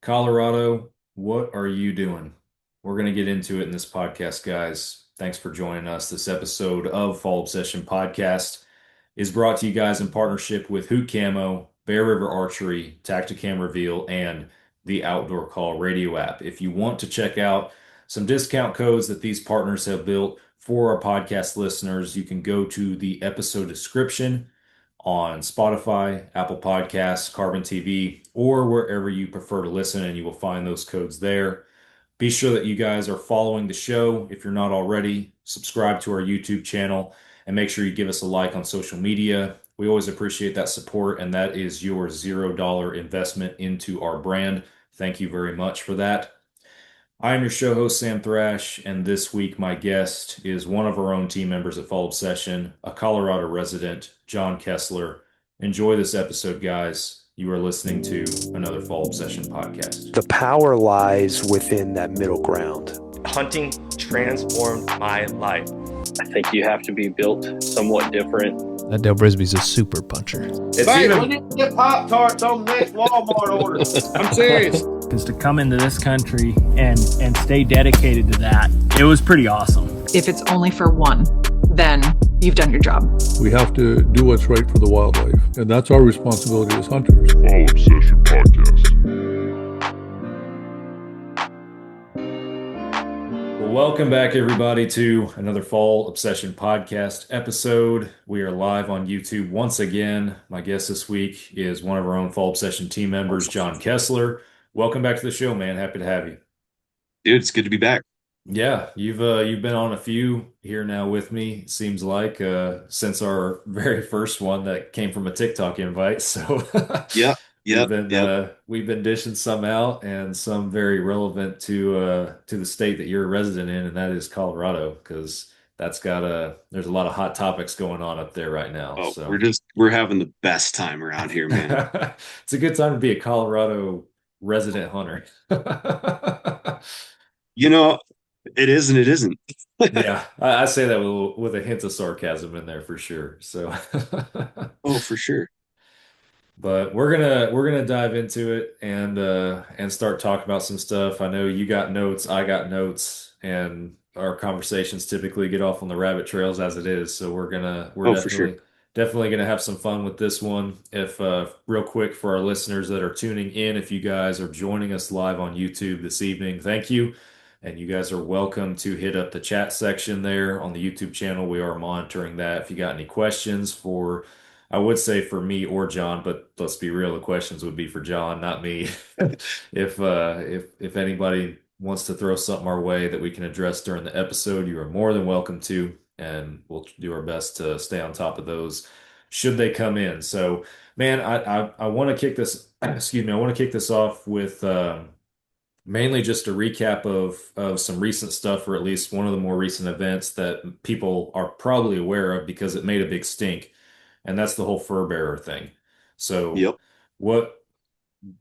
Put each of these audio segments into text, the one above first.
Colorado, what are you doing? We're going to get into it in this podcast, guys. Thanks for joining us. This episode of Fall Obsession Podcast is brought to you guys in partnership with Hoot Camo, Bear River Archery, Tacticam Reveal, and the Outdoor Call radio app. If you want to check out some discount codes that these partners have built for our podcast listeners, you can go to the episode description on Spotify, Apple Podcasts, Carbon TV, or wherever you prefer to listen, and you will find those codes there. Be sure that you guys are following the show. If you're not already, subscribe to our YouTube channel and make sure you give us a like on social media. We always appreciate that support, and that is your $0 investment into our brand. Thank you very much for that. I am your show host, Sam Thrash, and this week my guest is one of our own team members at Fall Obsession, a Colorado resident, John Kesler. Enjoy this episode, guys. You are listening to another Fall Obsession podcast. The power lies within that middle ground. Hunting transformed my life. I think you have to be built somewhat different. That Del Brisby's a super puncher. When you get Pop-Tarts on the next Walmart order. I'm serious. Because to come into this country and stay dedicated to that, it was pretty awesome. If it's only for one, then you've done your job. We have to do what's right for the wildlife, and that's our responsibility as hunters. Fall Obsession Podcast. Well, welcome back, everybody, to another Fall Obsession Podcast episode. We are live on YouTube once again. My guest this week is one of our own Fall Obsession team members, John Kesler. Welcome back to the show, man. Happy to have you. Dude, it's good to be back. Yeah, you've been on a few here now with me, it seems like, since our very first one that came from a TikTok invite. So we've been dishing some out, and some very relevant to the state that you're a resident in, and that is Colorado, because there's a lot of hot topics going on up there right now. Oh, so we're having the best time around here, man. It's a good time to be a Colorado resident hunter. It is and it isn't. Yeah, I say that with a hint of sarcasm in there for sure. So, oh, for sure. But we're gonna dive into it and start talking about some stuff. I know you got notes, I got notes, and our conversations typically get off on the rabbit trails as it is. So we're definitely gonna have some fun with this one. If real quick for our listeners that are tuning in, if you guys are joining us live on YouTube this evening, thank you. And you guys are welcome to hit up the chat section there on the YouTube channel. We are monitoring that. If you got any questions I would say for me or John, but let's be real, the questions would be for John, not me. If anybody wants to throw something our way that we can address during the episode, you are more than welcome to, and we'll do our best to stay on top of those should they come in. So, man, I want to kick this. Excuse me. I want to kick this off with. Mainly just a recap of some recent stuff, or at least one of the more recent events that people are probably aware of because it made a big stink, and that's the whole fur bearer thing. So, Yep. What,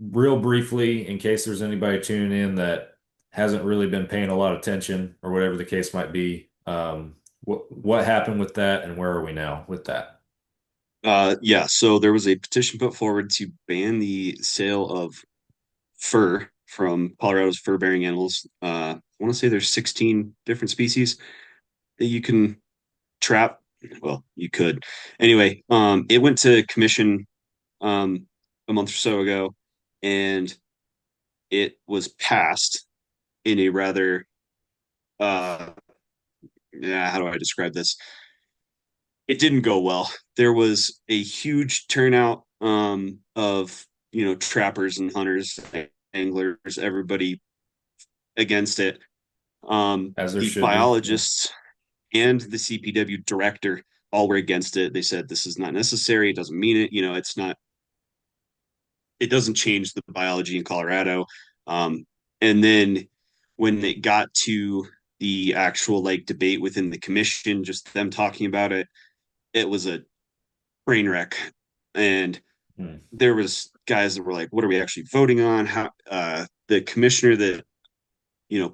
real briefly, in case there's anybody tuning in that hasn't really been paying a lot of attention or whatever the case might be, what happened with that, and where are we now with that? So there was a petition put forward to ban the sale of fur from Colorado's fur-bearing animals. I want to say there's 16 different species that you can trap. Well, you could. Anyway, it went to commission a month or so ago, and it was passed in a rather how do I describe this? It didn't go well. There was a huge turnout of trappers and hunters, anglers, everybody against it. The biologists and the CPW director all were against it. They said this is not necessary. It doesn't mean it. It doesn't change the biology in Colorado. And then when it got to the actual debate within the commission, just them talking about it, it was a train wreck. And there was guys that were like, what are we actually voting on? How the commissioner that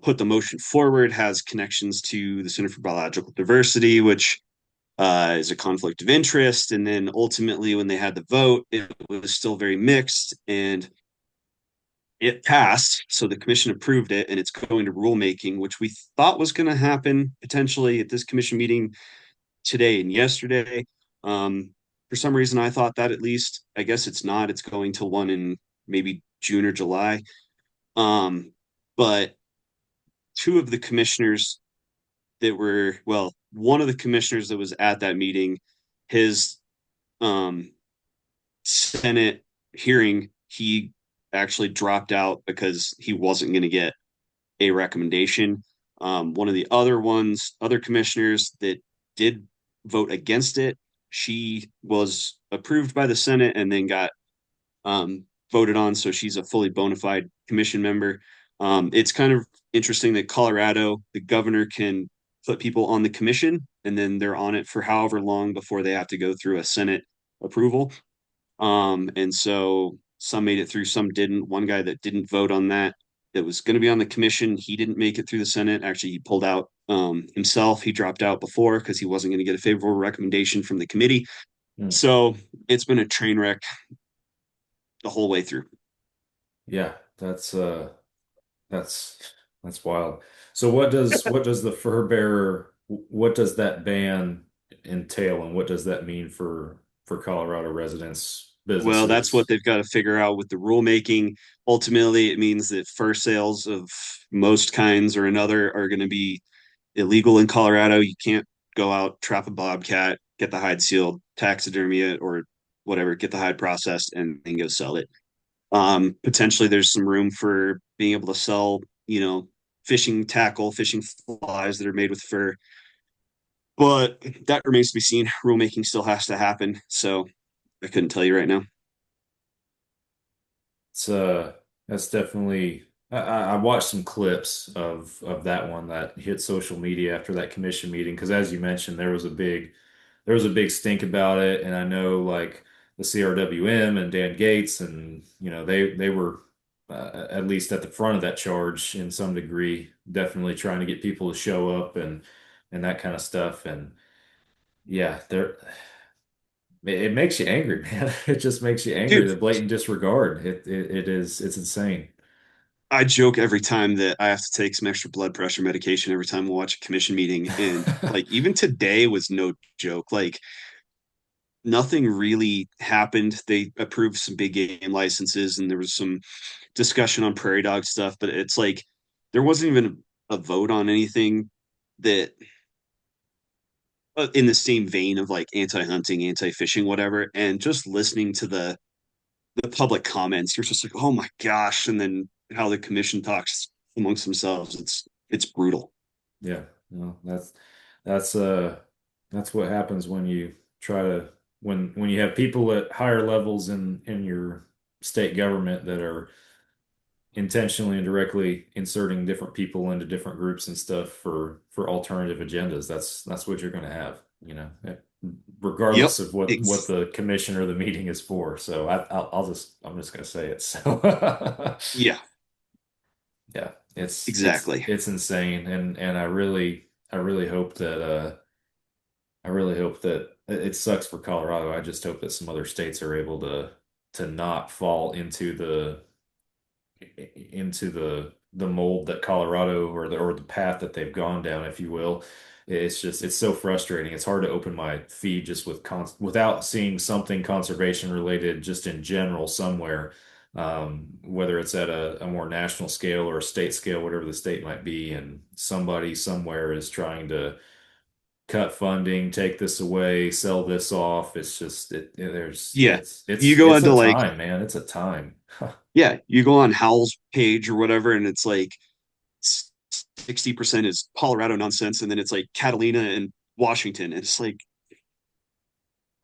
put the motion forward has connections to the Center for Biological Diversity, which is a conflict of interest. And then ultimately when they had the vote, it was still very mixed. And it passed, so the commission approved it, and it's going to rulemaking, which we thought was going to happen potentially at this commission meeting today and yesterday. For some reason, I thought that at least. I guess it's not. It's going to one in maybe June or July. But two of the commissioners that were, well, one of the commissioners that was at that meeting, his Senate hearing, he actually dropped out because he wasn't going to get a recommendation. One of the other commissioners that did vote against it, she was approved by the Senate and then got voted on. So she's a fully bona fide commission member. It's kind of interesting that Colorado, the governor can put people on the commission and then they're on it for however long before they have to go through a Senate approval. And so some made it through, some didn't. One guy that didn't vote on that was going to be on the commission, he didn't make it through the Senate. Actually, he pulled out himself. He dropped out before because he wasn't going to get a favorable recommendation from the committee. So it's been a train wreck the whole way through. Yeah, that's wild. So what does the fur bearer, what does that ban entail, and what does that mean for Colorado residents, Well, that's what businesses? they've got to figure out with the rulemaking. Ultimately, it means that fur sales of most kinds or another are going to be illegal in Colorado. You can't go out, trap a bobcat, get the hide sealed, taxidermy it, or whatever, get the hide processed, and then go sell it. Potentially, there's some room for being able to sell, fishing tackle, fishing flies that are made with fur. But that remains to be seen. Rulemaking still has to happen. So I couldn't tell you right now. It's that's definitely I watched some clips of that one that hit social media after that commission meeting because as you mentioned there was a big stink about it, and I know like the CRWM and Dan Gates, and they were at least at the front of that charge in some degree, definitely trying to get people to show up and that kind of stuff. And yeah, it makes you angry, man. It just makes you angry. Dude, The blatant disregard. It's insane. I joke every time that I have to take some extra blood pressure medication every time we watch a commission meeting. And like even today was no joke. Like nothing really happened. They approved some big game licenses and there was some discussion on prairie dog stuff, but it's like there wasn't even a vote on anything that in the same vein of like anti-hunting, anti-fishing, whatever. And just listening to the public comments, you're just like, oh my gosh. And then how the commission talks amongst themselves, it's brutal. Yeah, no, that's that's what happens when you try to when you have people at higher levels in your state government that are intentionally and directly inserting different people into different groups and stuff for alternative agendas. That's what you're going to have, Yep. regardless of what Ex- the commission or the meeting is for. So I'm just going to say it. So yeah, yeah, it's it's exactly. it's insane, and I really hope that it sucks for Colorado. I just hope that some other states are able to not fall into the mold that Colorado or the path that they've gone down, if you will. It's so frustrating. It's hard to open my feed just without seeing something conservation related just in general somewhere, whether it's at a more national scale or a state scale, whatever the state might be, and somebody somewhere is trying to cut funding, take this away, sell this off. It's just there's Yeah. it's You it's go it's onto a like, time, man. It's a time. yeah, you go on Howell's page or whatever, and it's like 60% is Colorado nonsense, and then it's like Catalina and Washington. And it's like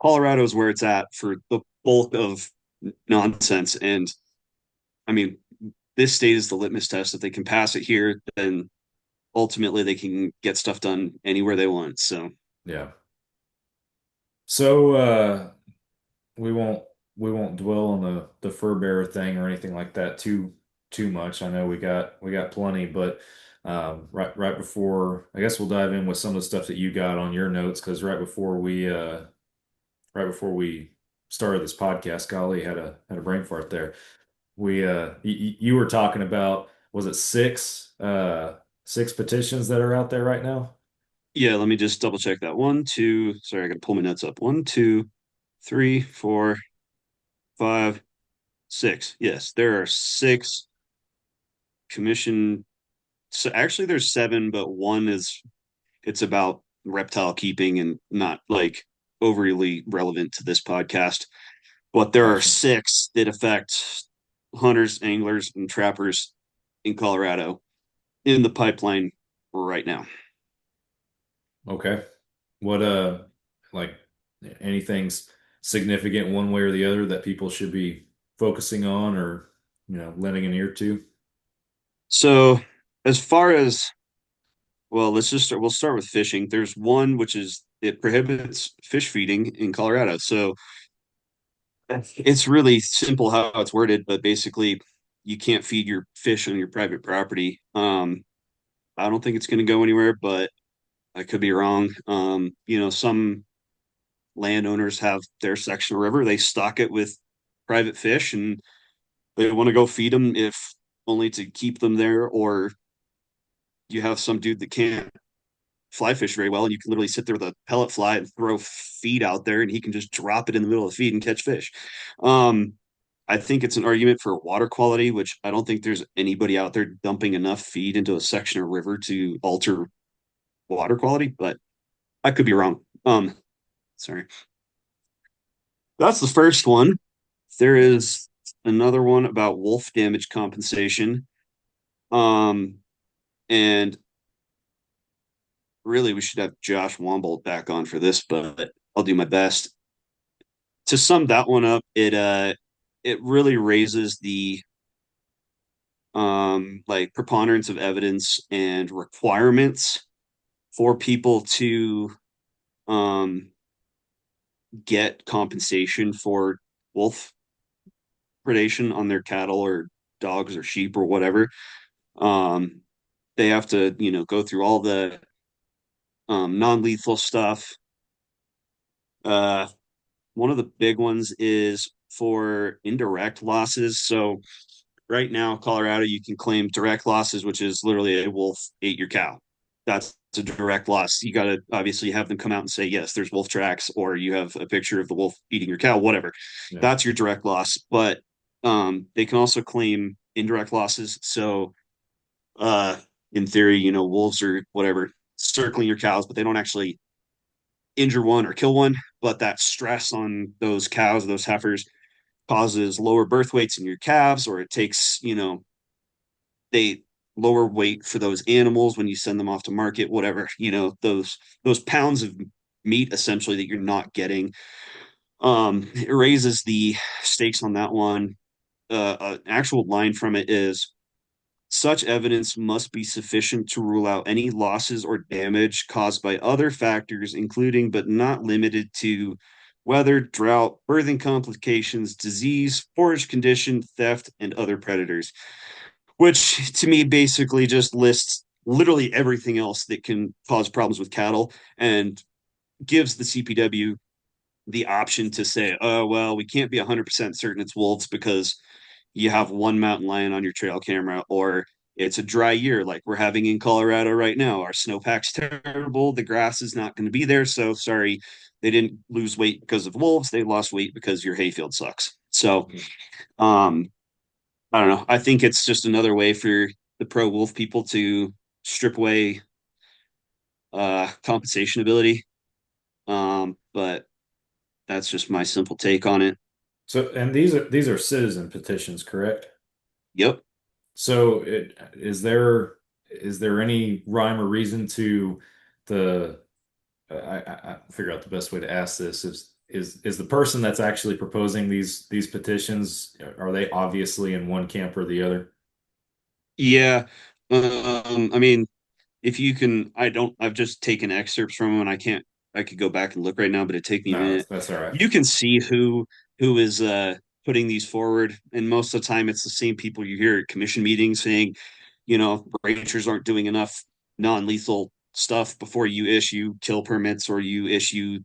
Colorado is where it's at for the bulk of nonsense. And I mean, this state is the litmus test. If they can pass it here, then ultimately they can get stuff done anywhere they want. So Yeah. So we won't we won't dwell on the fur bearer thing or anything like that too much. I know we got plenty, but right before, I guess we'll dive in with some of the stuff that you got on your notes, because right before we started this podcast, golly, had a brain fart there. you were talking about, was it six petitions that are out there right now? Yeah, let me just double check that. One, two, sorry, I gotta pull my notes up. One, two, three, four, five, six. Yes, there are six commission. So actually there's seven, but one is it's about reptile keeping and not like overly relevant to this podcast. But there are Gotcha. six that affect hunters, anglers, and trappers in Colorado in the pipeline right now. Okay. What like anything's significant one way or the other that people should be focusing on or lending an ear to? So as far as well, we'll start with fishing. There's one which is it prohibits fish feeding in Colorado. So it's really simple how it's worded, but basically you can't feed your fish on your private property. I don't think it's going to go anywhere, but I could be wrong. Some landowners have their section of river, they stock it with private fish and they want to go feed them if only to keep them there, or you have some dude that can't fly fish very well and you can literally sit there with a pellet fly and throw feed out there and he can just drop it in the middle of the feed and catch fish. Um, I think it's an argument for water quality, which I don't think there's anybody out there dumping enough feed into a section of river to alter water quality, but I could be wrong. Sorry. That's the first one. There is another one about wolf damage compensation. And really we should have Josh Wombolt back on for this, but I'll do my best. To sum that one up, it really raises the like preponderance of evidence and requirements for people to um get compensation for wolf predation on their cattle or dogs or sheep or whatever. Um they have to, go through all the non-lethal stuff. Uh One of the big ones is for indirect losses. So right now, Colorado, you can claim direct losses, which is literally a wolf ate your cow. That's a direct loss. You got to obviously have them come out and say, yes, there's wolf tracks, or you have a picture of the wolf eating your cow, whatever. Yeah. That's your direct loss. But they can also claim indirect losses. So, in theory, wolves or whatever circling your cows, but they don't actually injure one or kill one. But that stress on those cows, those heifers, causes lower birth weights in your calves, or it takes, they lower weight for those animals when you send them off to market, whatever, those pounds of meat essentially that you're not getting. It raises the stakes on that one. An actual line from it is such evidence must be sufficient to rule out any losses or damage caused by other factors, including but not limited to weather, drought, birthing complications, disease, forage condition, theft, and other predators. Which to me basically just lists literally everything else that can cause problems with cattle and gives the CPW the option to say, oh, well, we can't be 100% certain it's wolves because you have one mountain lion on your trail camera, or it's a dry year like we're having in Colorado right now. Our snowpack's terrible. The grass is not going to be there. So sorry, they didn't lose weight because of wolves. They lost weight because your hayfield sucks. So, I don't know. I think it's just another way for the pro wolf people to strip away compensation ability. But that's just my simple take on it. So, and these are citizen petitions, correct? Yep. So, is there any rhyme or reason to the I figure out the best way to ask this is the person that's actually proposing these petitions, are they obviously in one camp or the other? Yeah. I mean, if you can, I've just taken excerpts from them and I could go back and look right now, but it'd take me a No, minute. that's all right. You can see who is putting these forward. And most of the time it's the same people you hear at commission meetings saying, ranchers aren't doing enough non-lethal stuff before you issue kill permits or you issue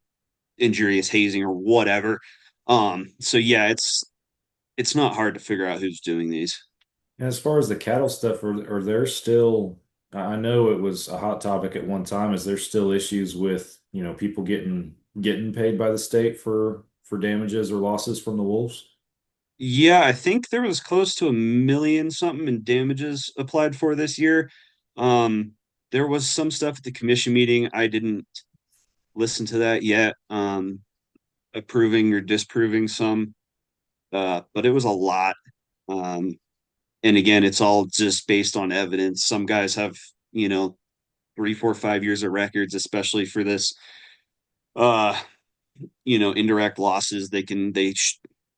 injurious hazing or whatever. So yeah, it's not hard to figure out who's doing these. And as far as the cattle stuff, are there still, I know it was a hot topic at one time. Is there still issues with, people getting paid by the state for damages or losses from the wolves? Yeah, I think there was close to 1 million something in damages applied for this year. Um, there was some stuff at the commission meeting. I didn't listen to that yet, approving or disproving some, but it was a lot. Um, and again, it's all just based on evidence. Some guys have, 3, 4, 5 years of records, especially for this, uh, indirect losses.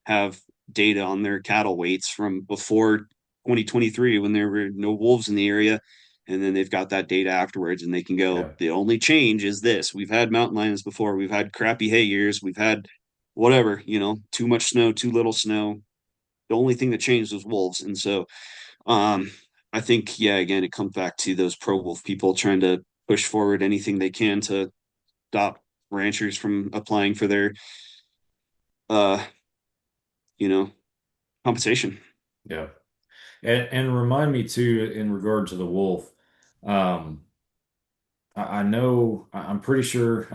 Have data on their cattle weights from before 2023 when there were no wolves in the area. And then they've got that data afterwards and they can go, Yeah. the only change is this. We've had mountain lions before. We've had crappy hay years. We've had whatever, too much snow, too little snow. The only thing that changed was wolves. And so um, I think, yeah, again, it comes back to those pro wolf people trying to push forward anything they can to stop ranchers from applying for their, uh, you know, compensation. Yeah. And remind me too, in regard to the wolf, um, I know I'm pretty sure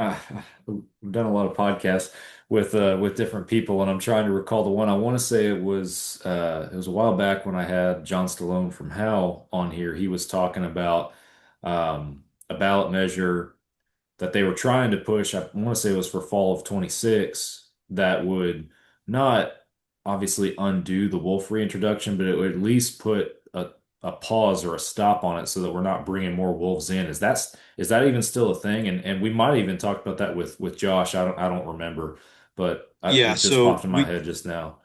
we've done a lot of podcasts with different people, and I'm trying to recall the one. I want to say it was a while back when I had John Stallone from Hal on here. He was talking about a ballot measure that they were trying to push. I want to say it was for fall of 26 that would not obviously undo the wolf reintroduction, but it would at least put a pause or a stop on it so that we're not bringing more wolves in. Is that even still a thing? And we might have even talked about that with Josh. I don't remember, but Yeah, it just so popped in my head just now.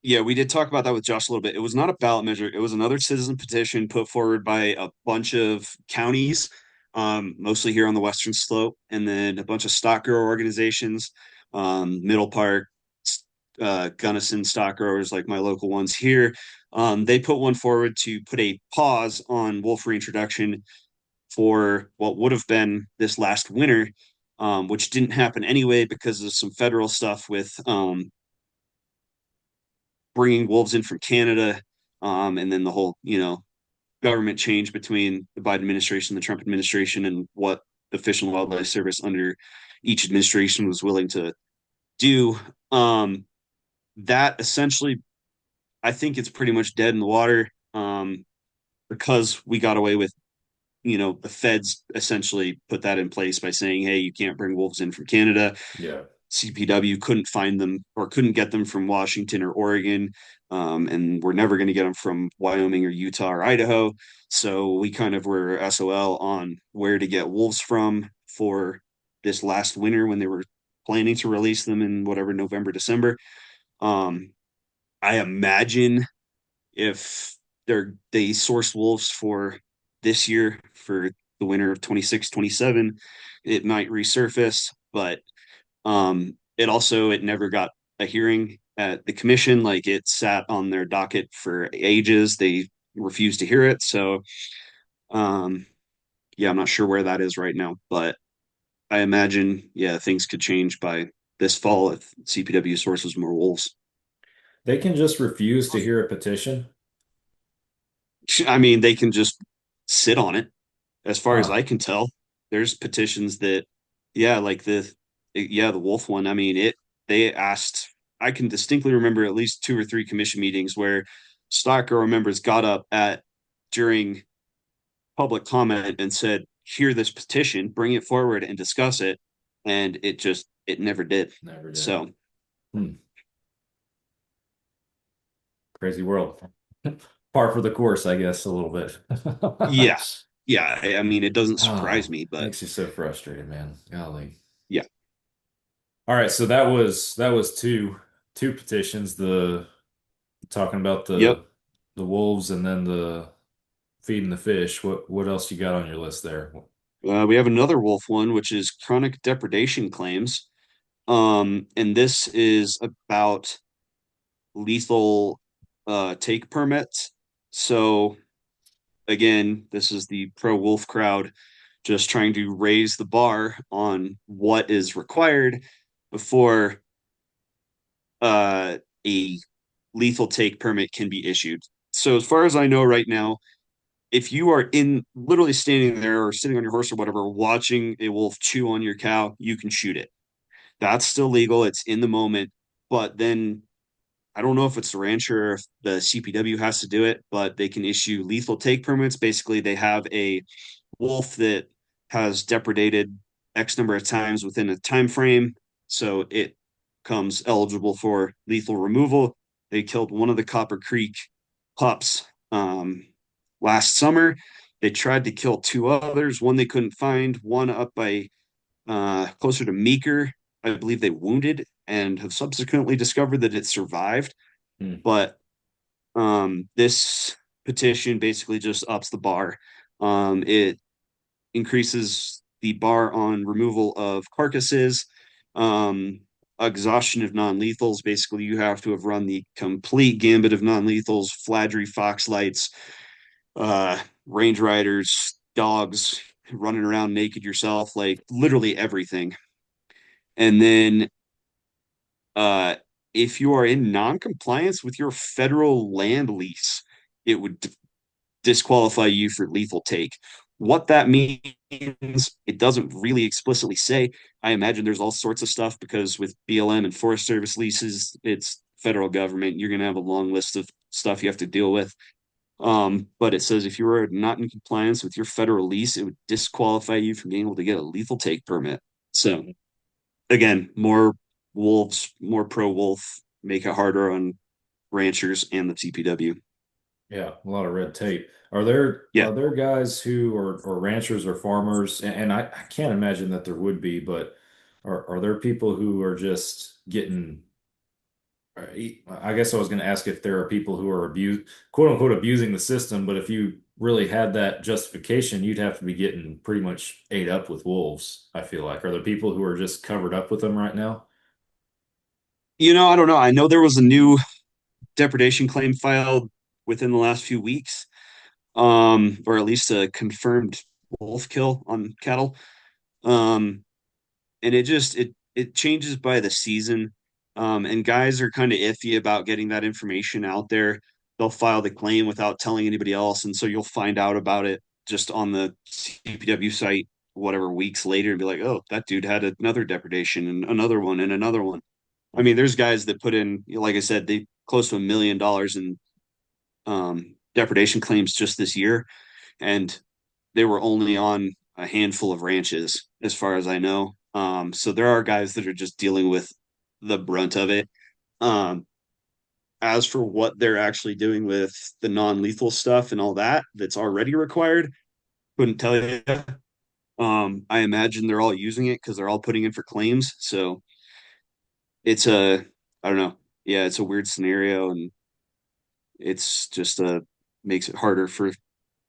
we did talk about that with Josh a little bit. It was not a ballot measure. It was another citizen petition put forward by a bunch of counties, mostly here on the Western Slope, and then a bunch of stock grower organizations, Middle Park, Gunnison stock growers, like my local ones here. They put one forward to put a pause on wolf reintroduction for what would have been this last winter, which didn't happen anyway because of some federal stuff with bringing wolves in from Canada, and then the whole government change between the Biden administration, the Trump administration, and what the Fish and Wildlife Service under each administration was willing to do. Um, that essentially, I think it's pretty much dead in the water, because we got away with, the feds essentially put that in place by saying, hey, you can't bring wolves in from Canada. Yeah. CPW couldn't find them or couldn't get them from Washington or Oregon, and we're never going to get them from Wyoming or Utah or Idaho. So we kind of were SOL on where to get wolves from for this last winter when they were planning to release them in whatever November, December. Um, I imagine if they source wolves for this year for the winter of 26, 27, it might resurface, but it never got a hearing at the commission. Like, it sat on their docket for ages. They refused to hear it. So um, yeah, I'm not sure where that is right now, but I imagine, yeah, things could change by this fall if CPW sources more wolves. They can just refuse to hear a petition. I mean, they can just sit on it. As far as Huh. I can tell, there's petitions that, yeah, like the wolf one. I mean, they asked, I can distinctly remember at least 2 or 3 commission meetings where stock grower members got up at during public comment and said, hear this petition, bring it forward and discuss it. And it never did. Never did. So Hmm. Crazy world. Par for the course, I guess, a little bit. yeah, yeah. I mean, it doesn't surprise Oh, me, but makes you so frustrated, man. Golly. yeah. All right, so that was two petitions, the talking about Yep. the wolves and then the feeding the fish. What else you got on your list there? We have another wolf one, which is chronic depredation claims. And this is about lethal take permits. So again, this is the pro wolf crowd just trying to raise the bar on what is required before a lethal take permit can be issued. So as far as I know right now, if you are in literally standing there or sitting on your horse or whatever, watching a wolf chew on your cow, you can shoot it. That's still legal. It's in the moment. But then I don't know if it's the rancher or if the CPW has to do it, but they can issue lethal take permits. Basically, they have a wolf that has depredated X number of times within a time frame, so it comes eligible for lethal removal. They killed one of the Copper Creek pups last summer. They tried to kill two others. One they couldn't find. One up by closer to Meeker. I believe they wounded and have subsequently discovered that it survived. But this petition basically just ups the bar. It increases the bar on removal of carcasses, exhaustion of non-lethals. Basically, you have to have run the complete gambit of non-lethals, Fladry, Foxlights, range riders, dogs, running around naked yourself, like literally everything. And then if you are in non-compliance with your federal land lease, it would disqualify you for lethal take. What that means, it doesn't really explicitly say. I imagine there's all sorts of stuff because with BLM and Forest Service leases, it's federal government. You're going to have a long list of stuff you have to deal with. But it says if you are not in compliance with your federal lease, it would disqualify you from being able to get a lethal take permit. So again, more wolves, more pro wolf, make it harder on ranchers and the CPW. Yeah, a lot of red tape. Yeah. Are there guys who or ranchers or farmers, and I can't imagine that there would be, but are there people who are just getting I guess I was going to ask if there are people who are quote unquote abusing the system, but if you really had that justification, you'd have to be getting pretty much ate up with wolves, I feel like. Are there people who are just covered up with them right now? I don't know. I know there was a new depredation claim filed within the last few weeks, or at least a confirmed wolf kill on cattle. And it changes by the season. And guys are kind of iffy about getting that information out there. They'll file the claim without telling anybody else, and so you'll find out about it just on the CPW site, whatever, weeks later, and be like, "Oh, that dude had another depredation and another one and another one." I mean, there's guys that put in, like I said, they close to $1 million in depredation claims just this year, and they were only on a handful of ranches, as far as I know. So there are guys that are just dealing with the brunt of it. Um, as for what they're actually doing with the non-lethal stuff and all that that's already required, couldn't tell you. I imagine they're all using it because they're all putting in for claims. So it's I don't know. Yeah, it's a weird scenario, and it's just makes it harder for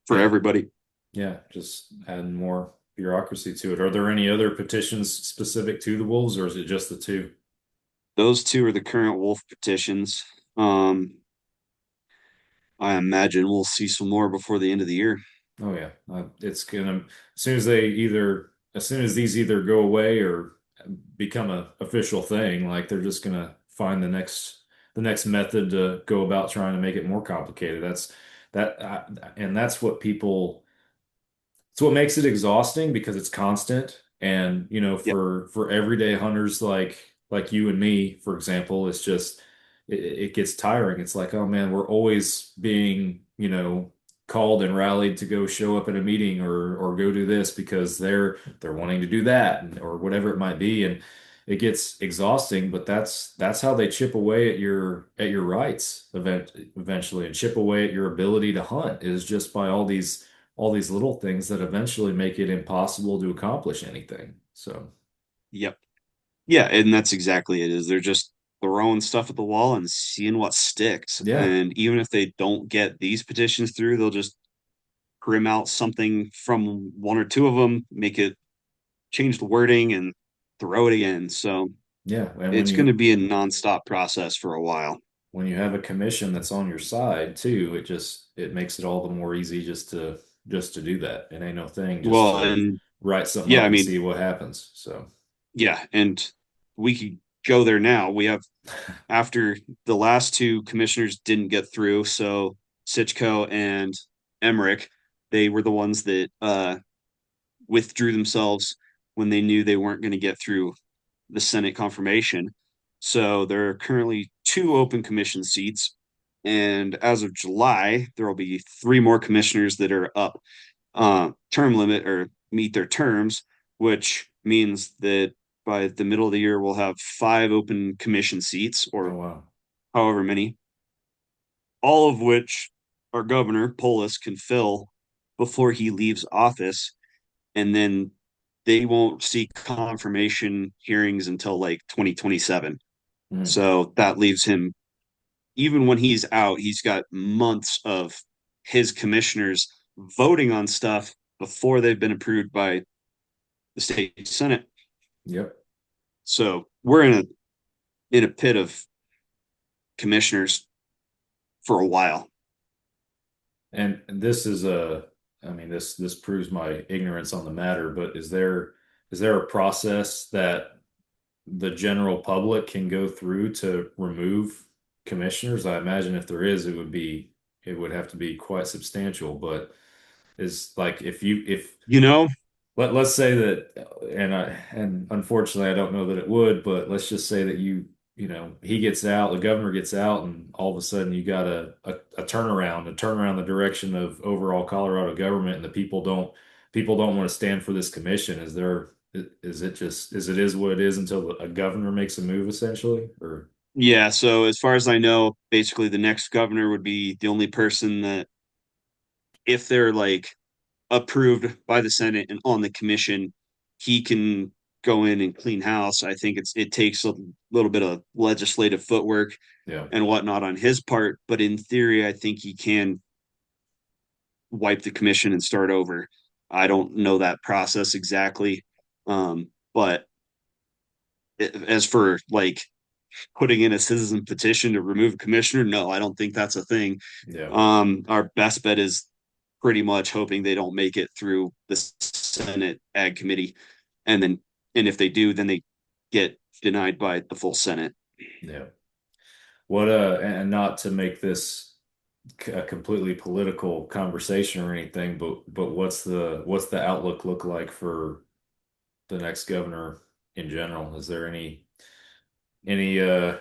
Yeah. everybody. Yeah, just adding more bureaucracy to it. Are there any other petitions specific to the wolves, or is it just the two? Those two are the current wolf petitions. I imagine we'll see some more before the end of the year. Oh yeah, it's gonna as soon as these either go away or become a official thing, like they're just gonna find the next method to go about trying to make it more complicated. And that's what people. It's what makes it exhausting because it's constant. And Yep. for everyday hunters like you and me, for example, it's just it gets tiring. It's like, oh man, we're always being, called and rallied to go show up at a meeting or go do this because they're wanting to do that or whatever it might be. And it gets exhausting, but that's how they chip away at your rights eventually and chip away at your ability to hunt is just by all these little things that eventually make it impossible to accomplish anything. So, Yep. Yeah, and that's exactly it. Is they're just throwing stuff at the wall and seeing what sticks. yeah, And even if they don't get these petitions through, they'll just prim out something from one or two of them, make it change the wording and throw it again. So yeah. And it's going to be a nonstop process for a while. when you have a commission that's on your side too, it makes it all the more easy just to do that. It ain't no thing just Well, to and write something yeah, up I and mean, see what happens. So, yeah, and we could go there now. We have, after the last two commissioners didn't get through, so Sitchko and Emmerich, they were the ones that withdrew themselves when they knew they weren't going to get through the Senate confirmation. So there are currently 2 open commission seats. And as of July, there will be 3 more commissioners that are up term limit or meet their terms, which means that by the middle of the year, we'll have 5 open commission seats or wow. however many, all of which our governor, Polis, can fill before he leaves office. And then they won't see confirmation hearings until like 2027. So that leaves him, even when he's out, he's got months of his commissioners voting on stuff before they've been approved by the state Senate. Yep. So we're in a pit of commissioners for a while. And this is this proves my ignorance on the matter, but is there a process that the general public can go through to remove commissioners? I imagine if there is, it would have to be quite substantial, but is like if let's say that, and unfortunately I don't know that it would, but let's just say that he gets out, the governor gets out, and all of a sudden you got a turnaround the direction of overall Colorado government, and the people don't want to stand for this commission. Is it what it is until a governor makes a move, essentially? Or yeah, so as far as I know, basically the next governor would be the only person that, if they're like approved by the Senate and on the commission, he can go in and clean house. I think it takes a little bit of legislative footwork and whatnot on his part, but in theory, I think he can wipe the commission and start over. I don't know that process exactly, but as for like putting in a citizen petition to remove a commissioner, no, I don't think that's a thing. Our best bet is pretty much hoping they don't make it through the Senate Ag Committee, and if they do, then they get denied by the full Senate. Yeah. And not to make this a completely political conversation or anything, but what's the outlook look like for the next governor in general? Is there any ideas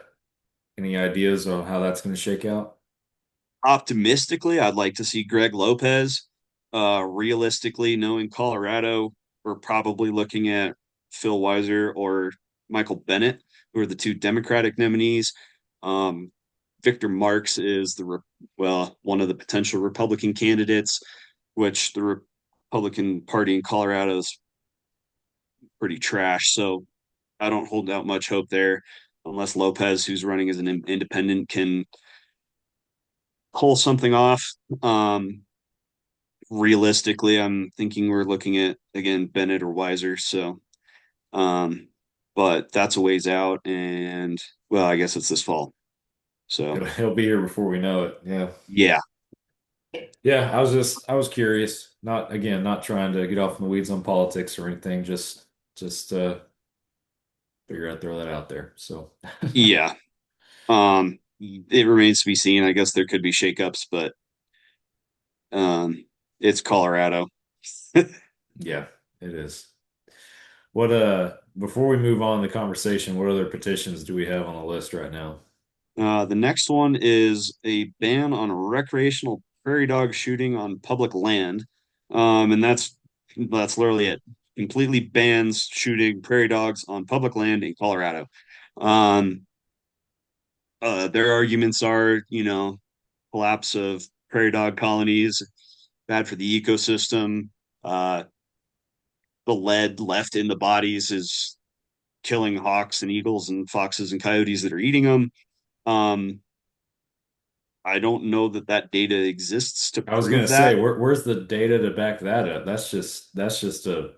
on how that's going to shake out? Optimistically, I'd like to see Greg Lopez. Realistically, knowing Colorado, we're probably looking at Phil Weiser or Michael Bennett, who are the 2 Democratic nominees. Victor Marks is one of the potential Republican candidates, which the Republican Party in Colorado is pretty trash. So I don't hold out much hope there, unless Lopez, who's running as an independent, can pull something off. Realistically, I'm thinking we're looking at, again, Bennett or Weiser. So, but that's a ways out, and well, I guess it's this fall. So he'll be here before we know it. Yeah. Yeah. I was curious. Not trying to get off in the weeds on politics or anything. Just throw that out there. So yeah. It remains to be seen. I guess there could be shakeups, but it's Colorado. Yeah, it is. Before we move on the conversation, what other petitions do we have on the list right now? The next one is a ban on recreational prairie dog shooting on public land. And that's literally it. Completely bans shooting prairie dogs on public land in Colorado. Their arguments are, collapse of prairie dog colonies, bad for the ecosystem. The lead left in the bodies is killing hawks and eagles and foxes and coyotes that are eating them. I don't know that data exists to prove that. I was going to say, where's the data to back that up? That's just a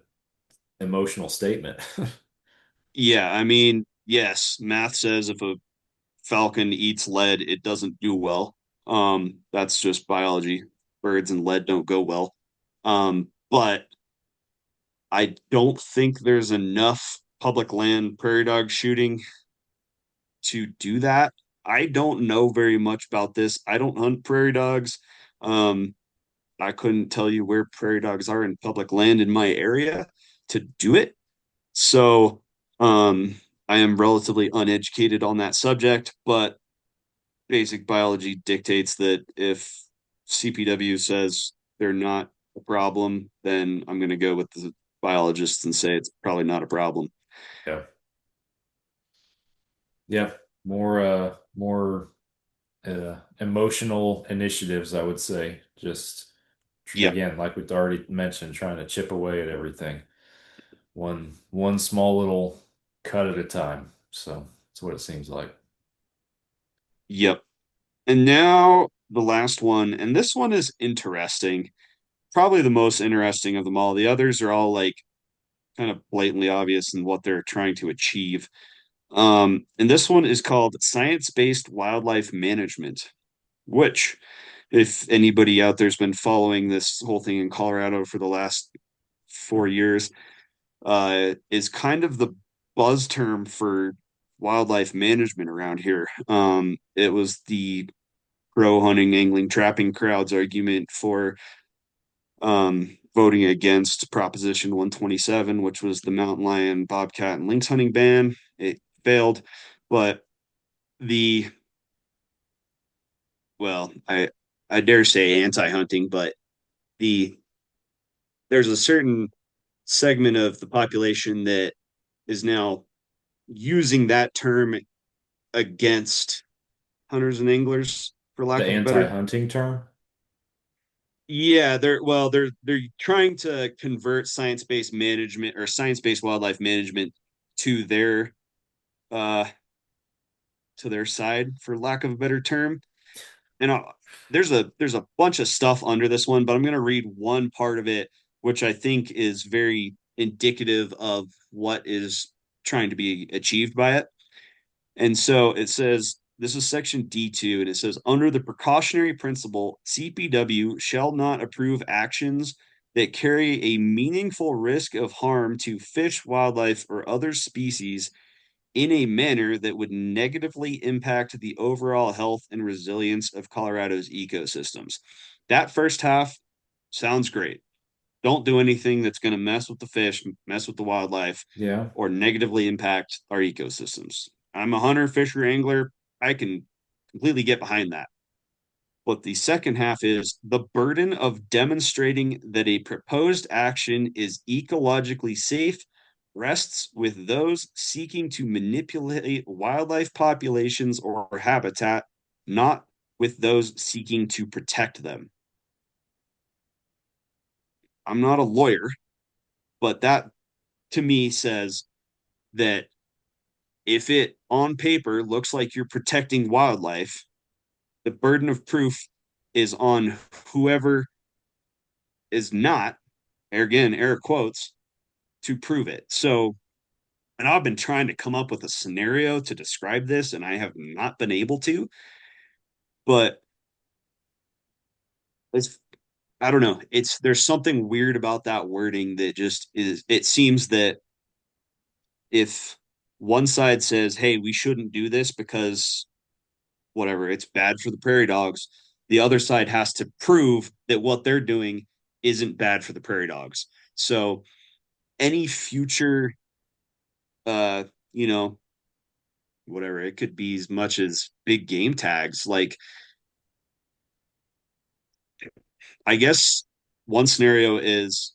emotional statement. Yeah, I mean, yes, math says if a falcon eats lead, it doesn't do well. That's just biology. Birds and lead don't go well. But I don't think there's enough public land prairie dog shooting to do that. I don't know very much about this. I don't hunt prairie dogs. Um, I couldn't tell you where prairie dogs are in public land in my area to do it. So, I am relatively uneducated on that subject, but basic biology dictates that if CPW says they're not a problem, then I'm going to go with the biologists and say it's probably not a problem. Yeah. Yeah. More emotional initiatives, I would say. Just Yeah. again, like we've already mentioned, trying to chip away at everything. One small little cut at a time. So that's what it seems like. Yep. And now the last one, and this one is interesting. Probably the most interesting of them all. The others are all like kind of blatantly obvious in what they're trying to achieve. And this one is called science-based wildlife management, which, if anybody out there's been following this whole thing in Colorado for the last 4 years, is kind of the buzz term for wildlife management around here. It was the pro hunting, angling, trapping crowds argument for voting against Proposition 127, which was the mountain lion, bobcat, and lynx hunting ban. It failed, but the well, I dare say anti-hunting, but the there's a certain segment of the population that is now using that term against hunters and anglers, for The lack of a better. anti-hunting term? Yeah, they're trying to convert science-based management or science-based wildlife management to their uh to their side, for lack of a better term. And there's a bunch of stuff under this one, but I'm going to read one part of it, which I think is very indicative of what is trying to be achieved by it. And so it says, this is section D2, and it says, under the precautionary principle, CPW shall not approve actions that carry a meaningful risk of harm to fish, wildlife, or other species in a manner that would negatively impact the overall health and resilience of Colorado's ecosystems. That first half sounds great. Don't do anything that's going to mess with the fish, mess with the wildlife, Yeah. or negatively impact our ecosystems. I'm a hunter, fisher, angler. I can completely get behind that. But the second half is the burden of demonstrating that a proposed action is ecologically safe rests with those seeking to manipulate wildlife populations or habitat, not with those seeking to protect them. I'm not a lawyer, but that to me says that if it on paper looks like you're protecting wildlife, the burden of proof is on whoever is not, again, air quotes, to prove it. So, and I've been trying to come up with a scenario to describe this, and I have not been able to, but it's, I don't know. There's something weird about that wording that just is, it seems that if one side says, hey, we shouldn't do this because whatever, it's bad for the prairie dogs, the other side has to prove that what they're doing isn't bad for the prairie dogs. So any future uh, you know, whatever, it could be as much as big game tags. Like, I guess one scenario is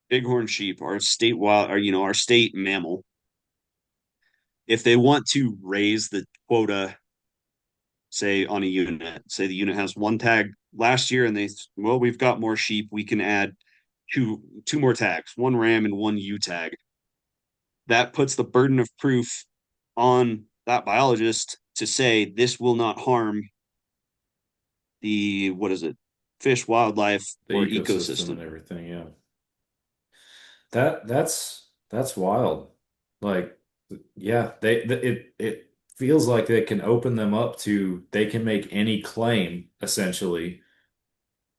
bighorn sheep, our state wild, or our state mammal. If they want to raise the quota, say on a unit, say the unit has one tag last year, and we've got more sheep, we can add two more tags, one ram and one U tag. That puts the burden of proof on that biologist to say this will not harm the what is it, fish, wildlife, The or ecosystem and ecosystem. everything, yeah. That's wild. Like, yeah, it feels like they can open them up to they can make any claim essentially,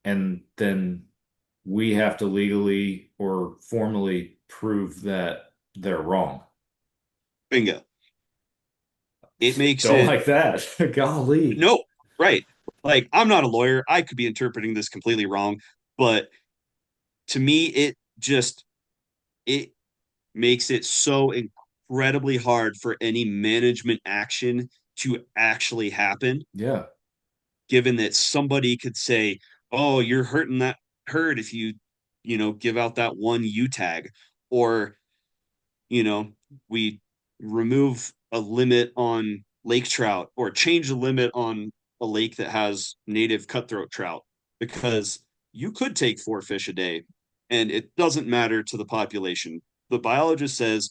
and then we have to legally or formally prove that they're wrong. Bingo. it makes Don't it like that. Golly. no, right. Like, I'm not a lawyer. I could be interpreting this completely wrong, but to me, it makes it so incredibly hard for any management action to actually happen, Yeah. given that somebody could say, "Oh, you're hurting that herd if you give out that one U tag," or you know, we remove a limit on lake trout or change the limit on a lake that has native cutthroat trout because you could take 4 fish a day and it doesn't matter to the population. The biologist says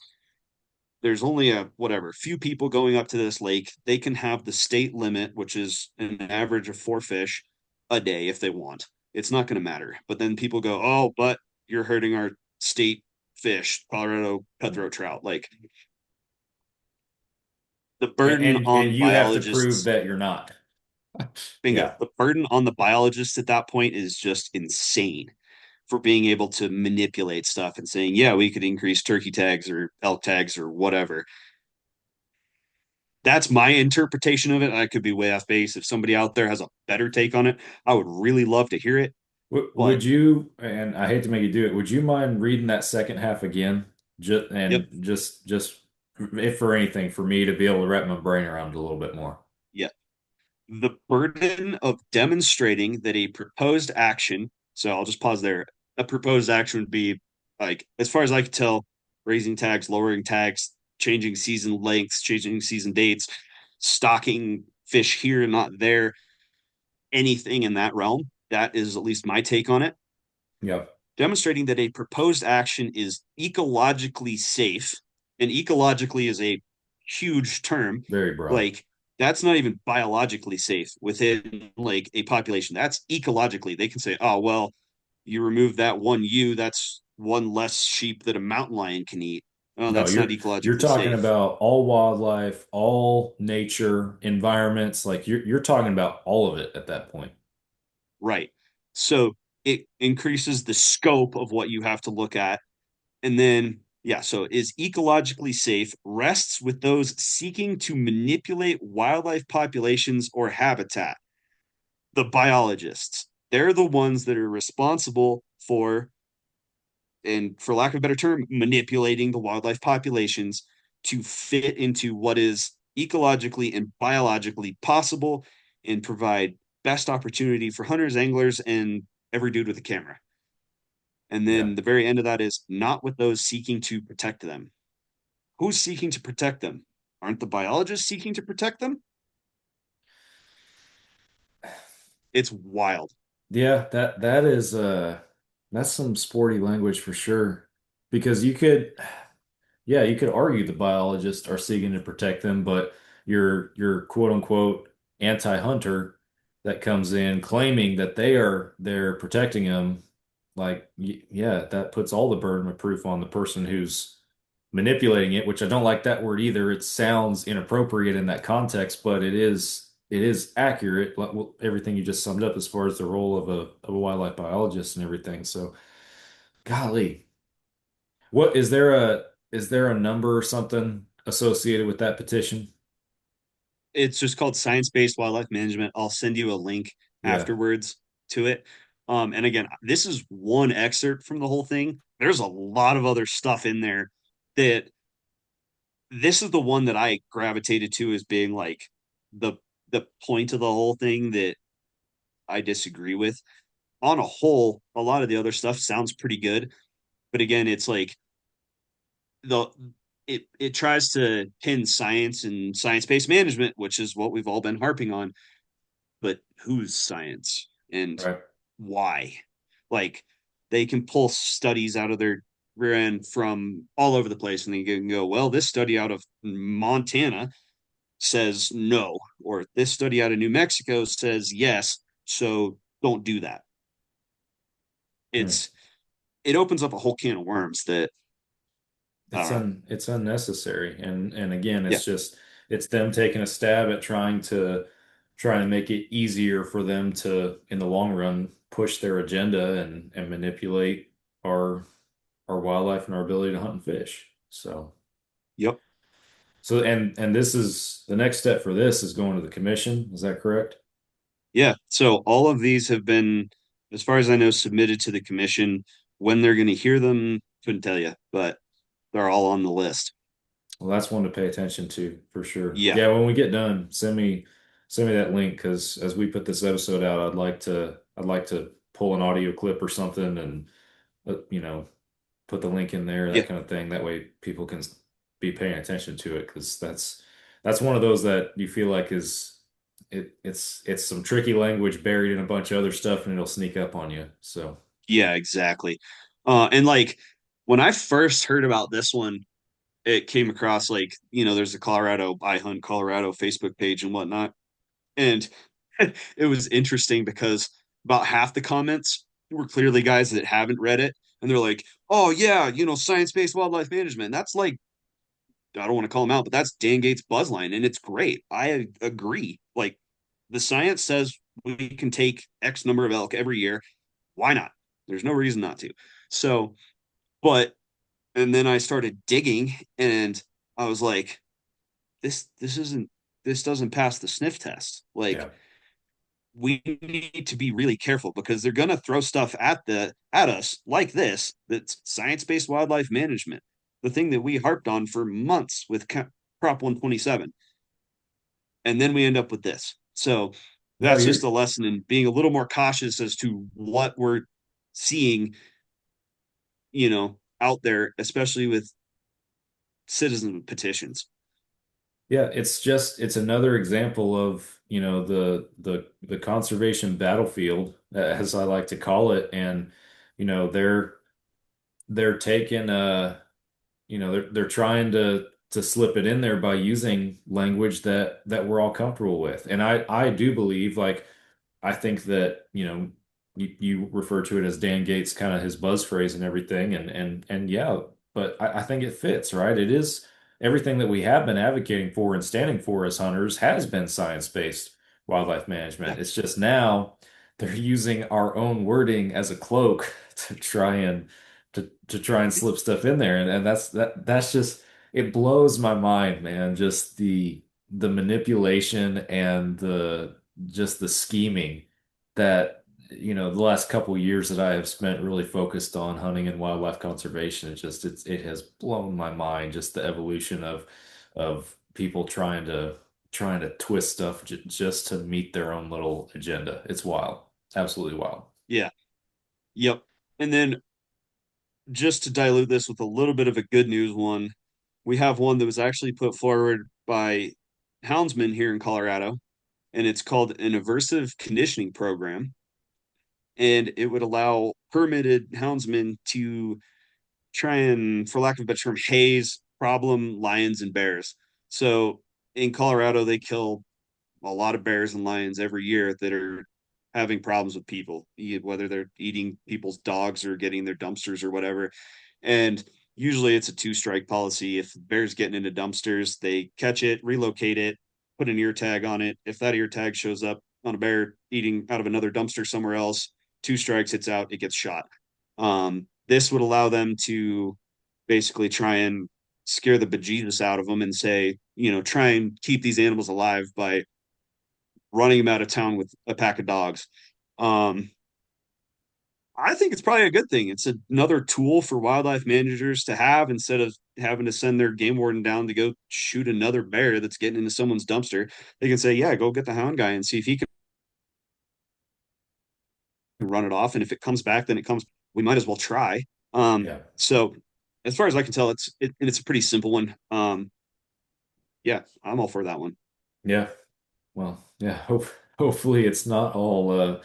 there's only a whatever few people going up to this lake. They can have the state limit, which is an average of 4 fish a day if they want. It's not going to matter. But then people go, oh, but you're hurting our state fish, Colorado cutthroat trout. Like the burden And on you have to prove biologists, that you're not. bingo, Yeah. the burden on the biologists at that point is just insane for being able to manipulate stuff and saying, yeah, we could increase turkey tags or elk tags or whatever. That's my interpretation of it. I could be way off base. If somebody out there has a better take on it, I would really love to hear it. Would But you, and I hate to make you do it, would you mind reading that second half again? Just yep, and just if for anything, for me to be able to wrap my brain around it a little bit more. yeah. The burden of demonstrating that a proposed action, so I'll just pause there. A proposed action would be like, as far as I can tell, raising tags, lowering tags, changing season lengths, changing season dates, stocking fish here and not there, anything in that realm. That is at least my take on it. Yeah. Demonstrating that a proposed action is ecologically safe, and ecologically is a huge term. Very broad. Like, that's not even biologically safe within like a population. That's ecologically. They can say, oh, well, you remove that one ewe, that's one less sheep that a mountain lion can eat. Oh, No, that's not you're ecologically talking safe. about all wildlife, all nature, environments, like you're talking about all of it at that point. Right. So it increases the scope of what you have to look at. And then, yeah, so is ecologically safe rests with those seeking to manipulate wildlife populations or habitat. The biologists, they're the ones that are responsible for, and for lack of a better term, manipulating the wildlife populations to fit into what is ecologically and biologically possible and provide best opportunity for hunters, anglers, and every dude with a camera. And Yeah. then the very end of that is not with those seeking to protect them. Who's seeking to protect them? Aren't the biologists seeking to protect them? It's wild. Yeah, that is that's some sporty language for sure. Because you could yeah, you could argue the biologists are seeking to protect them, but your quote unquote anti-hunter that comes in claiming that they're protecting them, like yeah, that puts all the burden of proof on the person who's manipulating it, which I don't like that word either. It sounds inappropriate in that context, but it is accurate, like everything you just summed up as far as the role of a wildlife biologist and everything. So, golly. What is there a number or something associated with that petition? It's just called science-based wildlife management. I'll send you a link Yeah. afterwards to it. And again, this is one excerpt from the whole thing. There's a lot of other stuff in there that this is the one that I gravitated to as being like the the point of the whole thing that I disagree with. On a whole, a lot of the other stuff sounds pretty good, but again, it's like the it tries to pin science and science-based management, which is what we've all been harping on, but whose science and Right. why? Like, they can pull studies out of their rear end from all over the place, and they can go, well, this study out of Montana says no, or this study out of New Mexico says yes, so don't do that. Hmm. It's it opens up a whole can of worms that I don't know. It's unnecessary. And again, Yeah, it's them taking a stab at trying to make it easier for them to, in the long run, push their agenda and manipulate our our wildlife and our ability to hunt and fish. So yep. So and this is the next step for this is going to the commission. Is that correct? Yeah. So all of these have been, as far as I know, submitted to the commission. When they're going to hear them, couldn't tell you, but they're all on the list. Well, that's one to pay attention to for sure. Yeah. Yeah, when we get done, send me that link because as we put this episode out, I'd like to pull an audio clip or something and you know put the link in there, Yeah. that kind of thing. That way people can be paying attention to it because that's one of those that you feel like it's some tricky language buried in a bunch of other stuff and it'll sneak up on you. So Yeah, exactly. And like when I first heard about this one, it came across like, there's a Colorado I Hunt Colorado Facebook page and whatnot. And it was interesting because about half the comments were clearly guys that haven't read it. And they're like, oh, yeah, science-based wildlife management. That's like, I don't want to call them out, but that's Dan Gates' buzzline. And it's great. I agree. Like, the science says we can take X number of elk every year. Why not? There's no reason not to. So, but, and then I started digging and I was like, this doesn't pass the sniff test. Like, yeah. we need to be really careful because they're going to throw stuff at us like this that's science-based wildlife management, the thing that we harped on for months with Prop 127, and then we end up with this. So No, that's you're just a lesson in being a little more cautious as to what we're seeing, out there, especially with citizen petitions. Yeah, it's another example of, the conservation battlefield, as I like to call it. And, they're taking they're trying to slip it in there by using language that we're all comfortable with. And I do believe, like, I think that, you refer to it as Dan Gates, kind of his buzz phrase and everything. And yeah, but I think it fits, right? It is everything that we have been advocating for and standing for as hunters has been science-based wildlife Yeah. management. It's just now they're using our own wording as a cloak to try and slip stuff in there. And that's just it blows my mind, man. Just the manipulation and the scheming that the last couple years that I have spent really focused on hunting and wildlife conservation. It has blown my mind, just the evolution of people trying to twist stuff just to meet their own little agenda. It's wild. Absolutely wild. Yeah. Yep. And then just to dilute this with a little bit of a good news one, we have one that was actually put forward by houndsmen here in Colorado, and it's called an aversive conditioning program. And it would allow permitted houndsmen to try and, for lack of a better term, haze problem lions and bears. So in Colorado, they kill a lot of bears and lions every year that are having problems with people, whether they're eating people's dogs or getting their dumpsters or whatever. And usually it's a two-strike policy. If the bear's getting into dumpsters, they catch it, relocate it, put an ear tag on it. If that ear tag shows up on a bear eating out of another dumpster somewhere else, two strikes, it's out, it gets shot. This would allow them to basically try and scare the bejesus out of them and say, try and keep these animals alive by running them out of town with a pack of dogs. Um, I think it's probably a good thing. It's another tool for wildlife managers to have instead of having to send their game warden down to go shoot another bear that's getting into someone's dumpster. They can say, yeah, go get the hound guy and see if he can run it off. And if it comes back, then it comes. We might as well try. Yeah. So as far as I can tell, it's a pretty simple one. Yeah, I'm all for that one. Yeah. Well, yeah, hopefully it's not all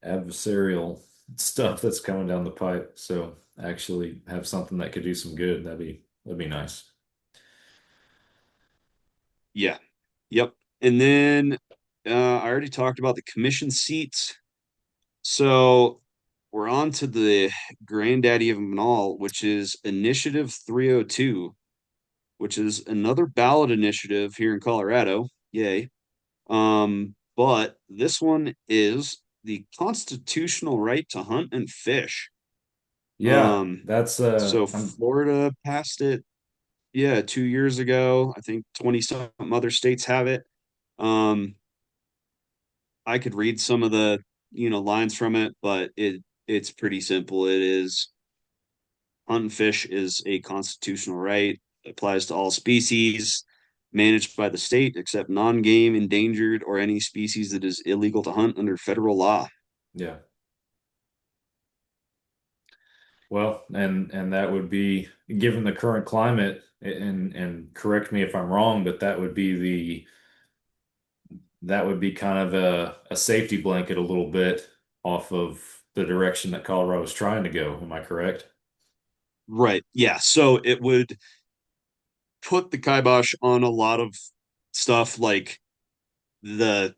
adversarial stuff that's coming down the pipe. So actually have something that could do some good. That'd be nice. Yeah. Yep. And then I already talked about the commission seats. So we're on to the granddaddy of them all, which is Initiative 302, which is another ballot initiative here in Colorado. Yay. But this one is the constitutional right to hunt and fish. Yeah, that's So I'm Florida passed it yeah, 2 years ago. I think 20 some other states have it. Um, I could read some of the, lines from it, but it's pretty simple. It is hunt and fish is a constitutional right, applies to all species managed by the state except non-game, endangered, or any species that is illegal to hunt under federal law. Yeah. Well, and that would be given the current climate, and correct me if I'm wrong, but that would be kind of a safety blanket a little bit off of the direction that Colorado's trying to go. Am I correct? Right. Yeah. So it would put the kibosh on a lot of stuff like the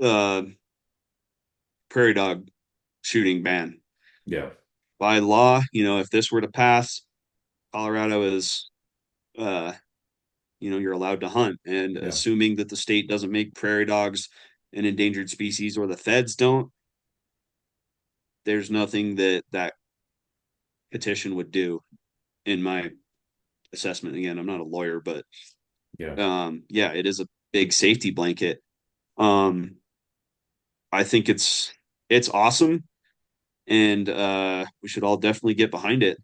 uh, prairie dog shooting ban. Yeah. By law, if this were to pass, Colorado is, uh, you're allowed to hunt. And Yeah. assuming that the state doesn't make prairie dogs an endangered species or the feds don't, there's nothing that petition would do, in my assessment. Again, I'm not a lawyer, but Yeah. yeah, it is a big safety blanket. Um, I think it's awesome, and we should all definitely get behind it.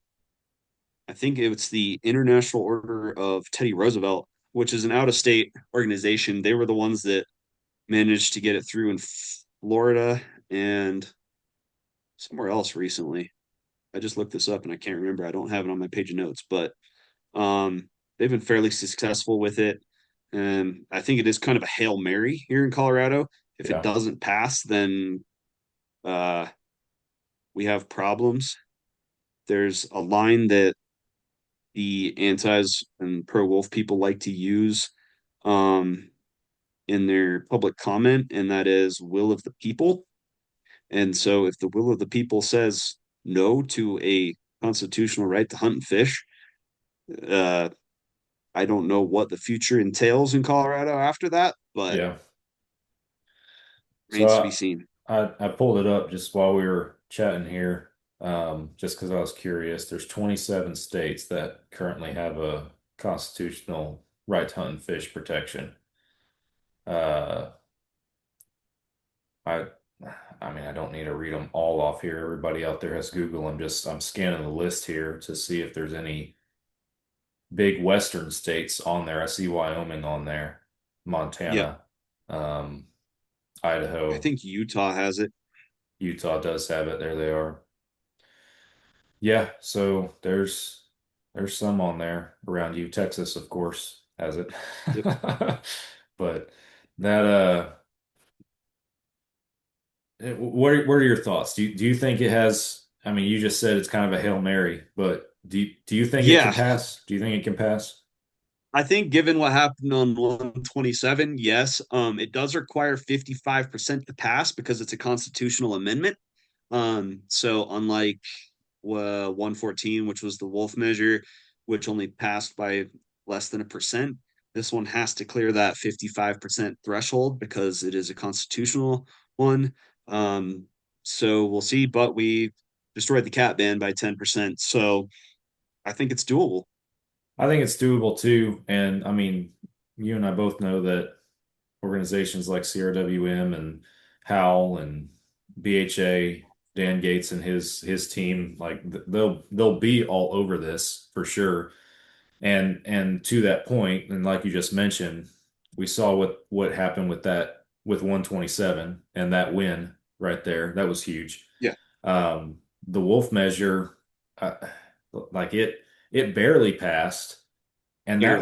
I think it's the International Order of Teddy Roosevelt, which is an out of state organization. They were the ones that managed to get it through in Florida and somewhere else recently. I just looked this up and I can't remember. I don't have it on my page of notes, but they've been fairly successful with it. And I think it is kind of a Hail Mary here in Colorado. If it Yeah. doesn't pass, then uh, we have problems. There's a line that the antis and pro wolf people like to use um, in their public comment, and that is will of the people. And so if the will of the people says no to a constitutional right to hunt and fish, uh, I don't know what the future entails in Colorado after that, but Yeah. remains to be So seen. I pulled it up just while we were chatting here, just because I was curious. There's 27 states that currently have a constitutional right to hunt and fish protection. Uh, I I mean, I don't need to read them all off here. Everybody out there has Google. I'm scanning the list here to see if there's any big Western states on there. I see Wyoming on there, Yeah, Montana, um, I Idaho, think Utah has it. Utah does have it. There they are. Yeah, so there's some on there around you. Texas, of course, has it. Yep. But that what are your thoughts? Do you think it has, I mean, you just said it's kind of a Hail Mary, but do you think it can Yeah, pass? Do you think it can pass? I think given what happened on 127, yes, it does require 55% to pass because it's a constitutional amendment. So unlike 114, which was the Wolf measure, which only passed by less than a percent, this one has to clear that 55% threshold because it is a constitutional one. Um, so we'll see, but we destroyed the cat ban by 10%. So I think it's doable. I think it's doable too. And I mean, you and I both know that organizations like CRWM and Howl and BHA, Dan Gates and his team, like they'll be all over this for sure. And to that point, and like you just mentioned, we saw what happened with that with 127 and that win right there. That was huge. Yeah, The Wolf measure, uh, like it barely passed, and barely.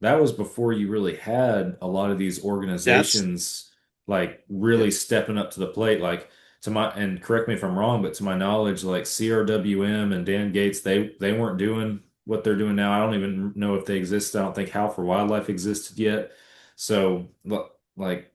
that was before you really had a lot of these That's organizations like yeah, really stepping up to the plate. Like to my, and correct me if I'm wrong, but to my knowledge, like CRWM and Dan Gates, they weren't doing what they're doing now. I don't even know if they exist. I don't think How for Wildlife existed yet. So like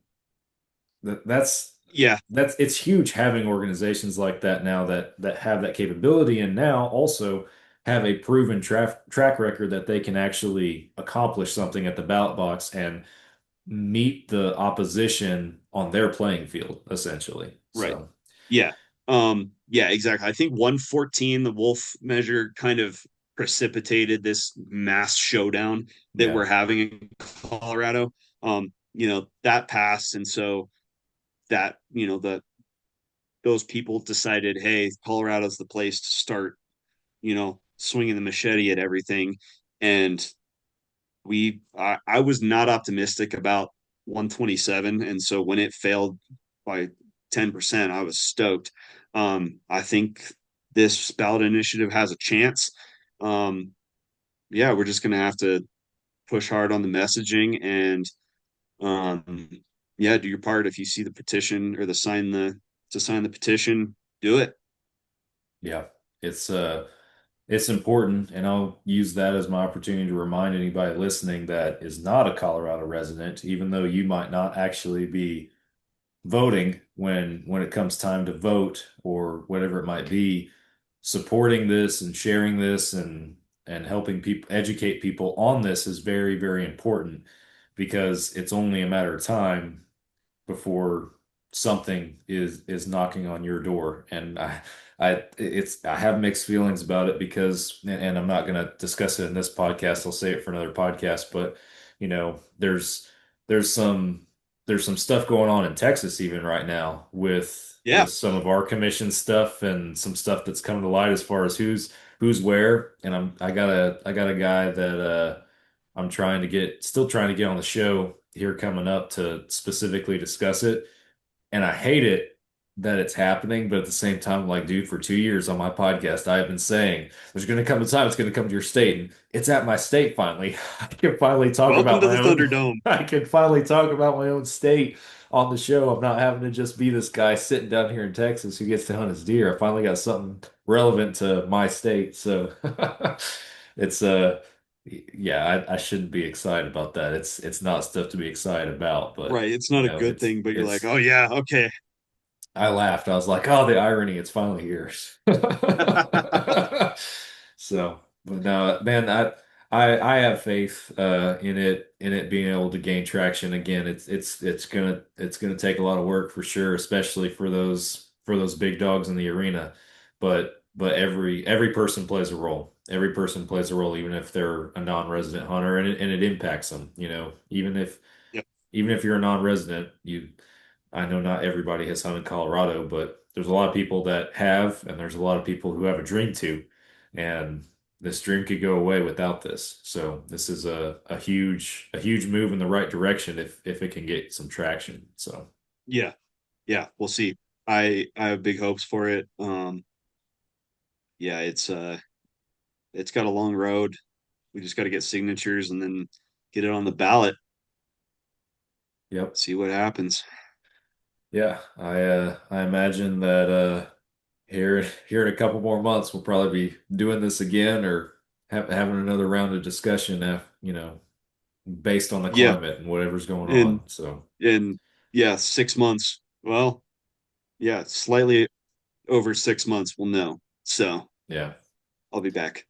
that's yeah, it's huge having organizations like that now that have that capability, and now also have a proven track record that they can actually accomplish something at the ballot box and meet the opposition on their playing field, essentially. right. So, Yeah. Yeah, exactly. I think 114, the Wolf measure kind of precipitated this mass showdown that Yeah. we're having in Colorado. That passed, and so that those people decided, hey, Colorado's the place to start, swinging the machete at everything. And I was not optimistic about 127, and so when it failed by 10%, I was stoked. I think this ballot initiative has a chance. Um, yeah, we're just gonna have to push hard on the messaging and um, yeah, do your part. If you see the petition or to sign the petition, do it. Yeah. It's it's important, and I'll use that as my opportunity to remind anybody listening that is not a Colorado resident, even though you might not actually be voting when it comes time to vote or whatever it might be, supporting this and sharing this and helping people educate people on this is very, very important because it's only a matter of time before something is knocking on your door. And I have mixed feelings about it because, and I'm not going to discuss it in this podcast. I'll say it for another podcast, but there's some there's some stuff going on in Texas even right now Yeah. with some of our commission stuff and some stuff that's coming to light as far as who's where. And I got a guy that I'm still trying to get on the show here coming up to specifically discuss it. And I hate it that it's happening, but at the same time, I'm like, dude, for 2 years on my podcast, I have been saying there's going to come a time it's going to come to your state, and it's at my state finally. I can finally talk Welcome about to my the own. Thunderdome. I can finally talk about my own state on the show. I'm not having to just be this guy sitting down here in Texas who gets to hunt his deer. I finally got something relevant to my state, so it's yeah, I shouldn't be excited about that. It's not stuff to be excited about, but Right. It's not a good it's thing, but you're like, it's oh yeah, okay. I laughed. I was like, oh, the irony, it's finally here. So, but no, man, I have faith in it being able to gain traction again. It's gonna take a lot of work for sure, especially for those big dogs in the arena. But every person plays a role. Every person plays a role, even if they're a non-resident hunter, and it impacts them. Yep. Even if you're a non-resident, I know not everybody has hunted Colorado, but there's a lot of people that have, and there's a lot of people who have a dream to, and this dream could go away without this. So this is a huge move in the right direction if it can get some traction. So Yeah. Yeah. We'll see. I have big hopes for it. Yeah, it's got a long road. We just got to get signatures and then get it on the ballot. yep. See what happens. Yeah, I imagine that here in a couple more months we'll probably be doing this again or having another round of discussion based on the Yeah. climate and whatever's going And on. So and yeah, 6 months. Well, yeah, slightly over 6 months we'll know. So yeah. I'll be back.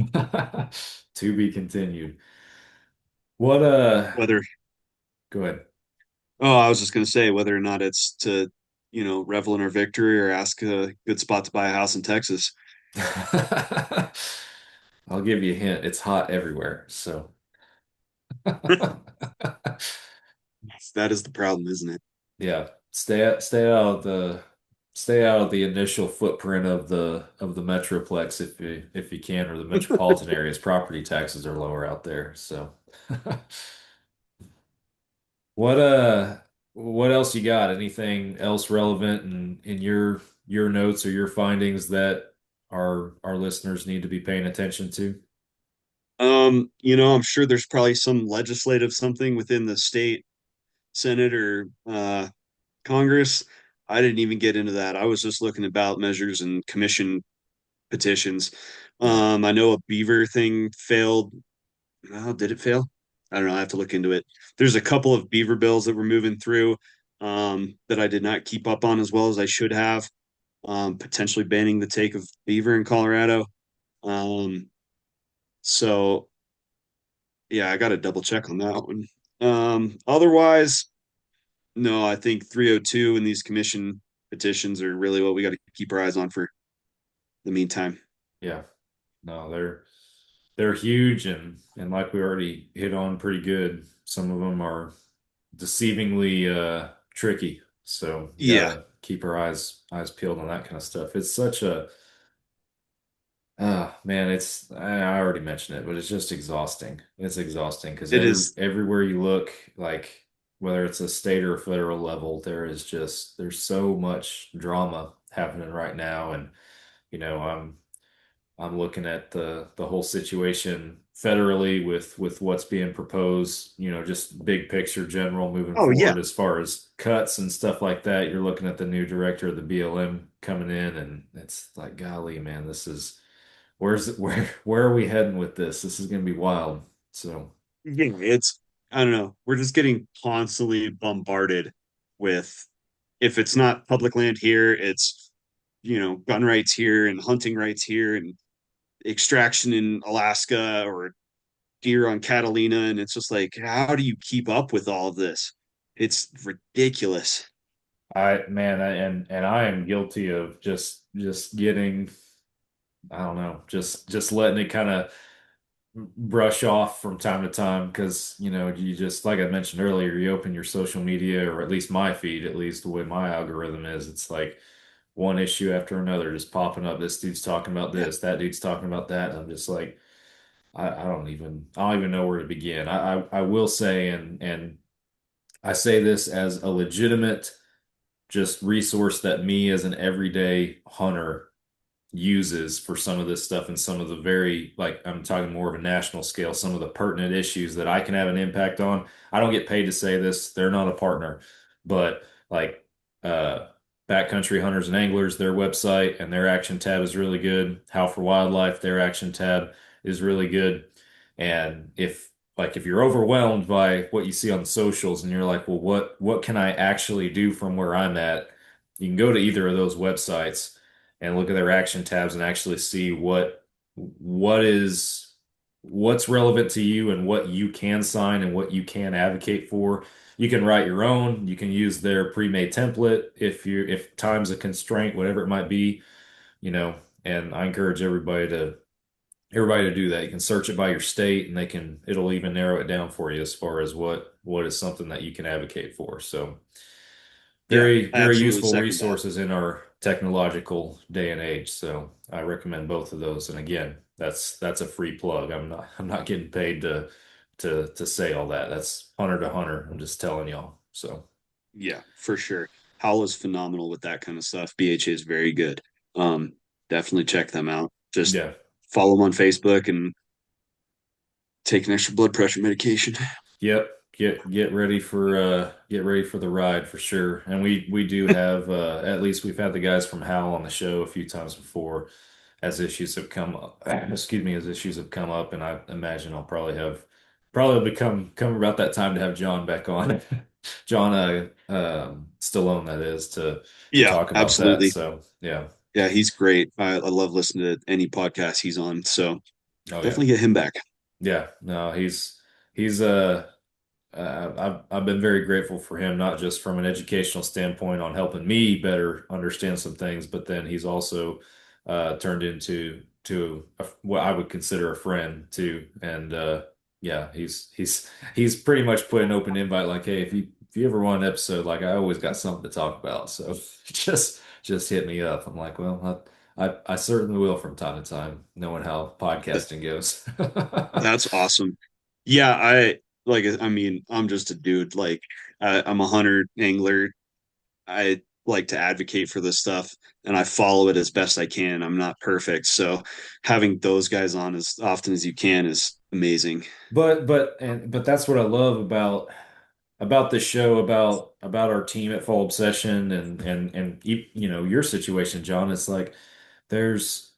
To be continued. What Whether go ahead. Oh, I was just gonna say whether or not it's to, revel in our victory or ask a good spot to buy a house in Texas. I'll give you a hint. It's hot everywhere. So That is the problem, isn't it? yeah, stay out of the initial footprint of the metroplex if you can, or the metropolitan areas. Property taxes are lower out there. So what what else you got? Anything else relevant in your notes or your findings that our listeners need to be paying attention to? I'm sure there's probably some legislative something within the state Senate or Congress. I didn't even get into that. I was just looking at ballot measures and commission petitions. Yeah. I know a beaver thing failed. Oh, did it fail? I don't know. I have to look into it. There's a couple of beaver bills that were moving through that I did not keep up on as well as I should have. Potentially banning the take of beaver in Colorado. Um, so yeah, I got to double check on that one. Otherwise, no, I think 302 and these commission petitions are really what we got to keep our eyes on for the meantime. Yeah. no, they're huge, and like we already hit on pretty good, some of them are deceivingly tricky. So you Yeah, gotta keep our eyes peeled on that kind of stuff. It's such a man, I already mentioned it, but it's just exhausting. It's exhausting because it is. everywhere you look, like whether it's a state or a federal level, there's so much drama happening right now. And you know, I'm looking at the whole situation federally with what's being proposed, just big picture general moving Oh yeah, forward as far as cuts and stuff like that. You're looking at the new director of the BLM coming in, and it's like, golly, man, this is where are we heading with this? This is going to be wild. So, yeah. It's I don't know. We're just getting constantly bombarded with if it's not public land here, it's gun rights here and hunting rights here and extraction in Alaska or deer on Catalina, and it's just like, how do you keep up with all of this? It's ridiculous. and I am guilty of just getting, I don't know, just letting it kind of brush off from time to time because you just, like I mentioned earlier, you open your social media, or at least my feed, at least the way my algorithm is, it's like one issue after another just popping up. This dude's talking about Yeah, this, that dude's talking about that, and I'm just like, I don't even know where to begin. I will say, and I say this as a legitimate just resource that me as an everyday hunter uses for some of this stuff, and some of the very, like, I'm talking more of a national scale, some of the pertinent issues that I can have an impact on. I don't get paid to say this. They're not a partner, but like uh Backcountry Hunters and Anglers, their website and their action tab is really good. How for Wildlife, their action tab is really good. And if you're overwhelmed by what you see on the socials and you're like, well, what can I actually do from where I'm at? You can go to either of those websites and look at their action tabs and actually see what's relevant to you and what you can sign and what you can advocate for. You can write your own. You can use their pre-made template if time's a constraint, whatever it might be, you know. And I encourage everybody to do that. You can search it by your state, and it'll even narrow it down for you as far as what is something that you can advocate for. So yeah, very, I very absolutely useful second that. resources in our technological day and age. So I recommend both of those. And again, that's a free plug. I'm not getting paid to say all that. That's hunter to hunter. I'm just telling y'all. So Yeah, for sure. Howl is phenomenal with that kind of stuff. BHA is very good. Um, Definitely check them out. Just yeah. follow them on Facebook and take an extra blood pressure medication. Yep. Get ready for the ride for sure. And we do have at least we've had the guys from Hal on the show a few times before as issues have come up. Excuse me, as issues have come up, and I imagine I'll probably come about that time to have John back on. John Stallone, that is, to Yeah, talk about that. absolutely. So yeah. Yeah, he's great. I love listening to any podcast he's on. So Oh yeah. definitely get him back. Yeah. No, he's I've been very grateful for him, not just from an educational standpoint on helping me better understand some things, but then he's also turned into what I would consider a friend too. And yeah, he's pretty much put an open invite, like, hey, if you ever want an episode, like, I always got something to talk about, so just hit me up. I'm like, well, I certainly will from time to time, knowing how Th- podcasting goes. That's awesome. Yeah, I mean, I'm just a dude. Like, I'm a hunter, angler. I like to advocate for this stuff and I follow it as best I can. I'm not perfect. So having those guys on as often as you can is amazing. But that's what I love about this show, about our team at Fall Obsession, and your situation, John. It's like there's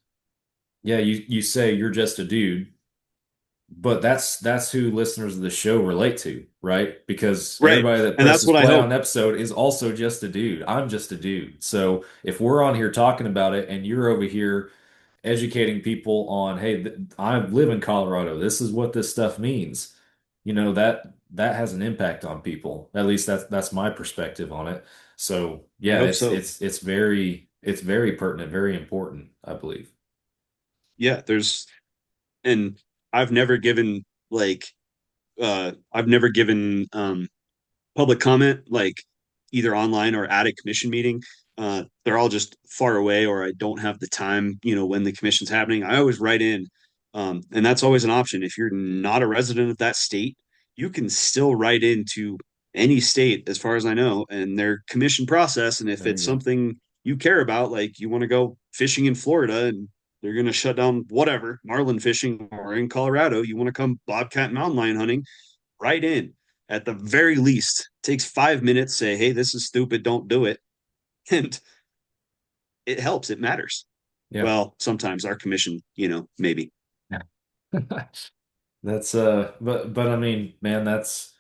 yeah, you say you're just a dude, but that's who listeners of the show relate to, right? Because Right. everybody that And that's presses what I play on hope. an episode is also just a dude. I'm just a dude. So if we're on here talking about it and you're over here educating people on, hey, I live in Colorado. This is what this stuff means. That has an impact on people. At least that's my perspective on it. So I yeah, hope it's so. it's it's very pertinent, very important, I believe. Yeah, and I've never given like I've never given public comment, like either online or at a commission meeting. They're all just far away, or I don't have the time, when the commission's happening. I always write in, and that's always an option. If you're not a resident of that state, you can still write into any state, as far as I know, and their commission process. And if There it's you go. something you care about, like you want to go fishing in Florida and they're going to shut down whatever, marlin fishing, or in Colorado, you want to come bobcat mountain lion hunting, write in. At the very least, it takes 5 minutes, say, hey, this is stupid, don't do it. And it helps, it matters. Yeah. Well, sometimes our commission, maybe. That's but I mean, man, that's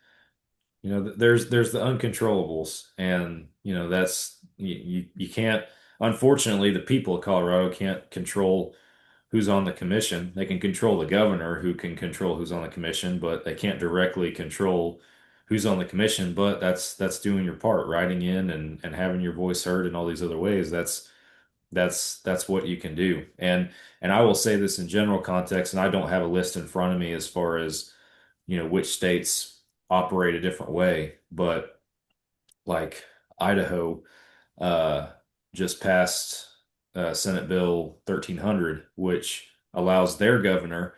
there's the uncontrollables, and that's you can't, unfortunately, the people of Colorado can't control who's on the commission. They can control the governor, who can control who's on the commission, but they can't directly control who's on the commission. But that's doing your part, writing in and having your voice heard in all these other ways. That's what you can do. And I will say this in general context, and I don't have a list in front of me as far as which states operate a different way, but like Idaho uh, just passed Senate Bill 1300, which allows their governor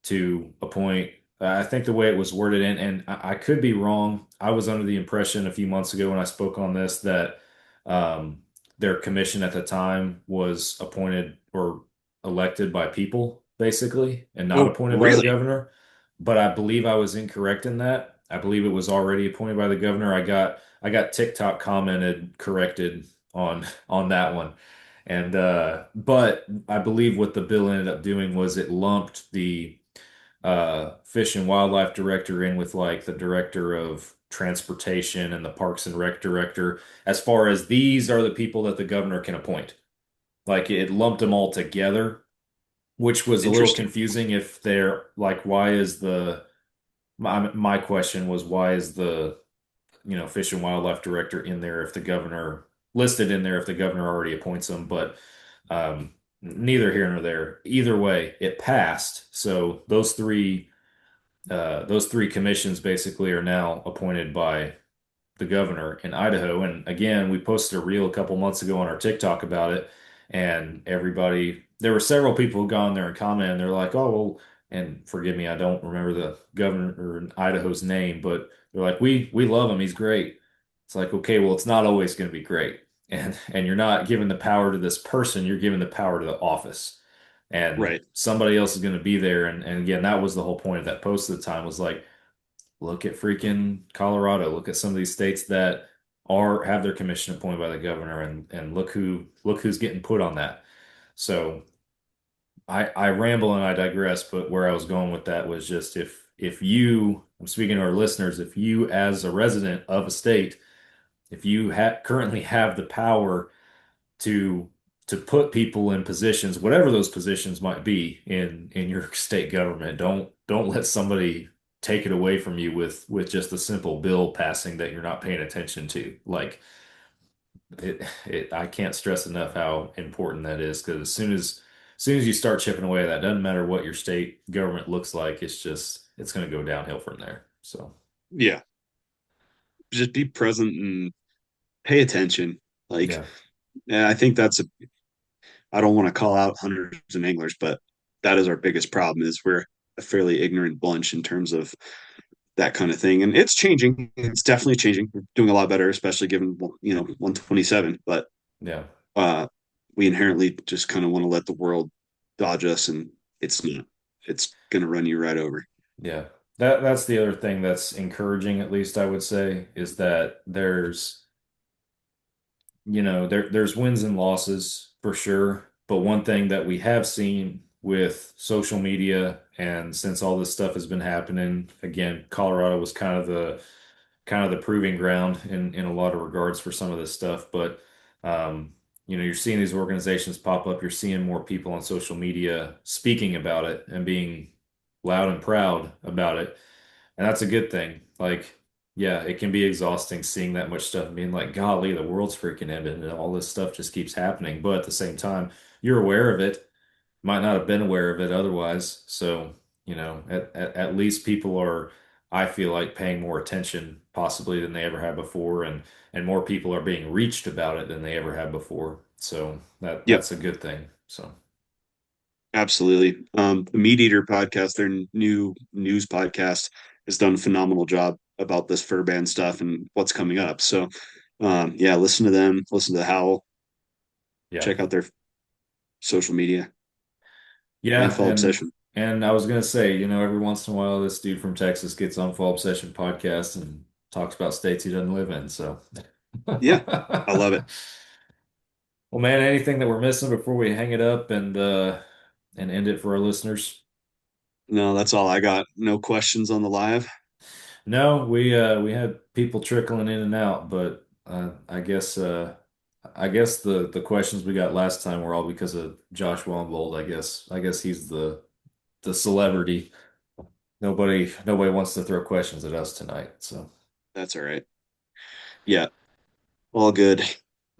to appoint. I think the way it was worded, and I could be wrong. I was under the impression a few months ago when I spoke on this that um, their commission at the time was appointed or elected by people, basically, and not Oh, appointed by the really? governor. But I believe I was incorrect in that. I believe it was already appointed by the governor. I got TikTok commented corrected on that one. And but I believe what the bill ended up doing was it lumped the fish and wildlife director in with like the director of transportation and the parks and rec director, as far as these are the people that the governor can appoint. Like it lumped them all together, which was a little Interesting. confusing. If they're like, why is the my question was, why is the fish and wildlife director in there if the governor listed in there if the governor already appoints them? But neither here nor there. Either way, it passed. So those three commissions basically are now appointed by the governor in Idaho. And again, we posted a reel a couple months ago on our TikTok about it, and there were several people who gone there and commented. And they're like, "Oh, well," and forgive me, I don't remember the governor in Idaho's name, but they're like, "We love him. He's great." It's like, okay, well, it's not always going to be great, and you're not giving the power to this person. You're giving the power to the office, and Right. somebody else is going to be there. And again, that was the whole point of that post at the time, was like, look at freaking Colorado. Look at some of these states that have their commission appointed by the governor, and look who's getting put on that. So I ramble and I digress, but where I was going with that was just, if you, I'm speaking to our listeners, if you as a resident of a state, if you currently have the power to put people in positions, whatever those positions might be in your state government, don't let somebody take it away from you with just a simple bill passing that you're not paying attention to. Like I can't stress enough how important that is, because as soon as you start chipping away at that, doesn't matter what your state government looks like, it's going to go downhill from there. So Yeah. Just be present and pay attention. Like, yeah, yeah, I think I don't want to call out hunters and anglers, but that is our biggest problem, is we're a fairly ignorant bunch in terms of that kind of thing. And it's changing. It's definitely changing. We're doing a lot better, especially given, 127. But yeah. uh, we inherently just kind of want to let the world dodge us, and it's not. It's going to run you right over. Yeah. That's the other thing that's encouraging, at least I would say, is that there's wins and losses for sure. But one thing that we have seen with social media, and since all this stuff has been happening, again, Colorado was kind of the proving ground in a lot of regards for some of this stuff. But you're seeing these organizations pop up. You're seeing more people on social media speaking about it and being loud and proud about it. And that's a good thing. Like, yeah, it can be exhausting seeing that much stuff and being like, golly, the world's freaking ended and all this stuff just keeps happening. But at the same time, you're aware of it. might not have been aware of it otherwise. So, at least people are, I feel like, paying more attention possibly than they ever have before, and more people are being reached about it than they ever have before. So Yep, that's a good thing. So absolutely. The Meat Eater podcast, their new news podcast, has done a phenomenal job about this fur ban stuff and what's coming up. So, yeah, listen to them, listen to Howl, yeah. check out their social media, and Yeah, follow and I was gonna say, every once in a while this dude from Texas gets on Fall Obsession podcast and talks about states he doesn't live in. So Yeah, I love it. Well, man, anything that we're missing before we hang it up and end it for our listeners? No, that's all I got. No questions on the live. No, we had people trickling in and out, but I guess the questions we got last time were all because of Josh Wombold. I guess he's the celebrity. Nobody wants to throw questions at us tonight. So That's all right. Yeah, all good.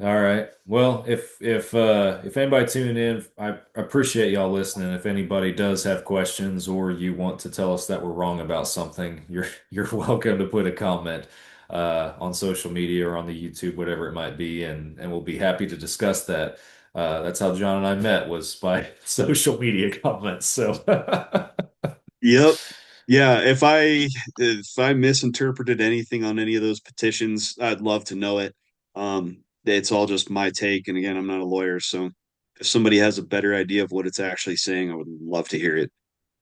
all right. Well, if anybody tuning in, I appreciate y'all listening. If anybody does have questions or you want to tell us that we're wrong about something, you're welcome to put a comment on social media or on the YouTube, whatever it might be, and we'll be happy to discuss that. That's how John and I met, was by social media comments. So Yep. Yeah, if I misinterpreted anything on any of those petitions, I'd love to know it. It's all just my take, and again, I'm not a lawyer, so if somebody has a better idea of what it's actually saying, I would love to hear it.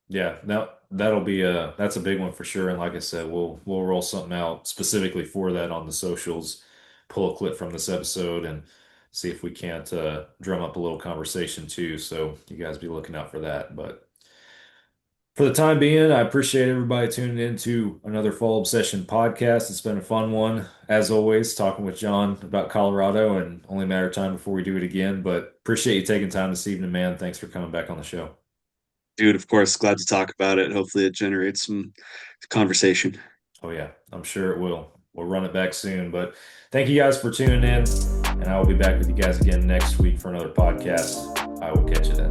yeah, no, that's a big one for sure. And like I said, we'll roll something out specifically for that on the socials, pull a clip from this episode and see if we can't drum up a little conversation too. So you guys be looking out for that. But for the time being, I appreciate everybody tuning in to another Fall Obsession podcast. It's been a fun one, as always, talking with John about Colorado, and only a matter of time before we do it again. But appreciate you taking time this evening, man. Thanks for coming back on the show. Dude, of course, glad to talk about it. Hopefully it generates some conversation. Oh yeah, I'm sure it will. We'll run it back soon. But thank you guys for tuning in, and I will be back with you guys again next week for another podcast. I will catch you then.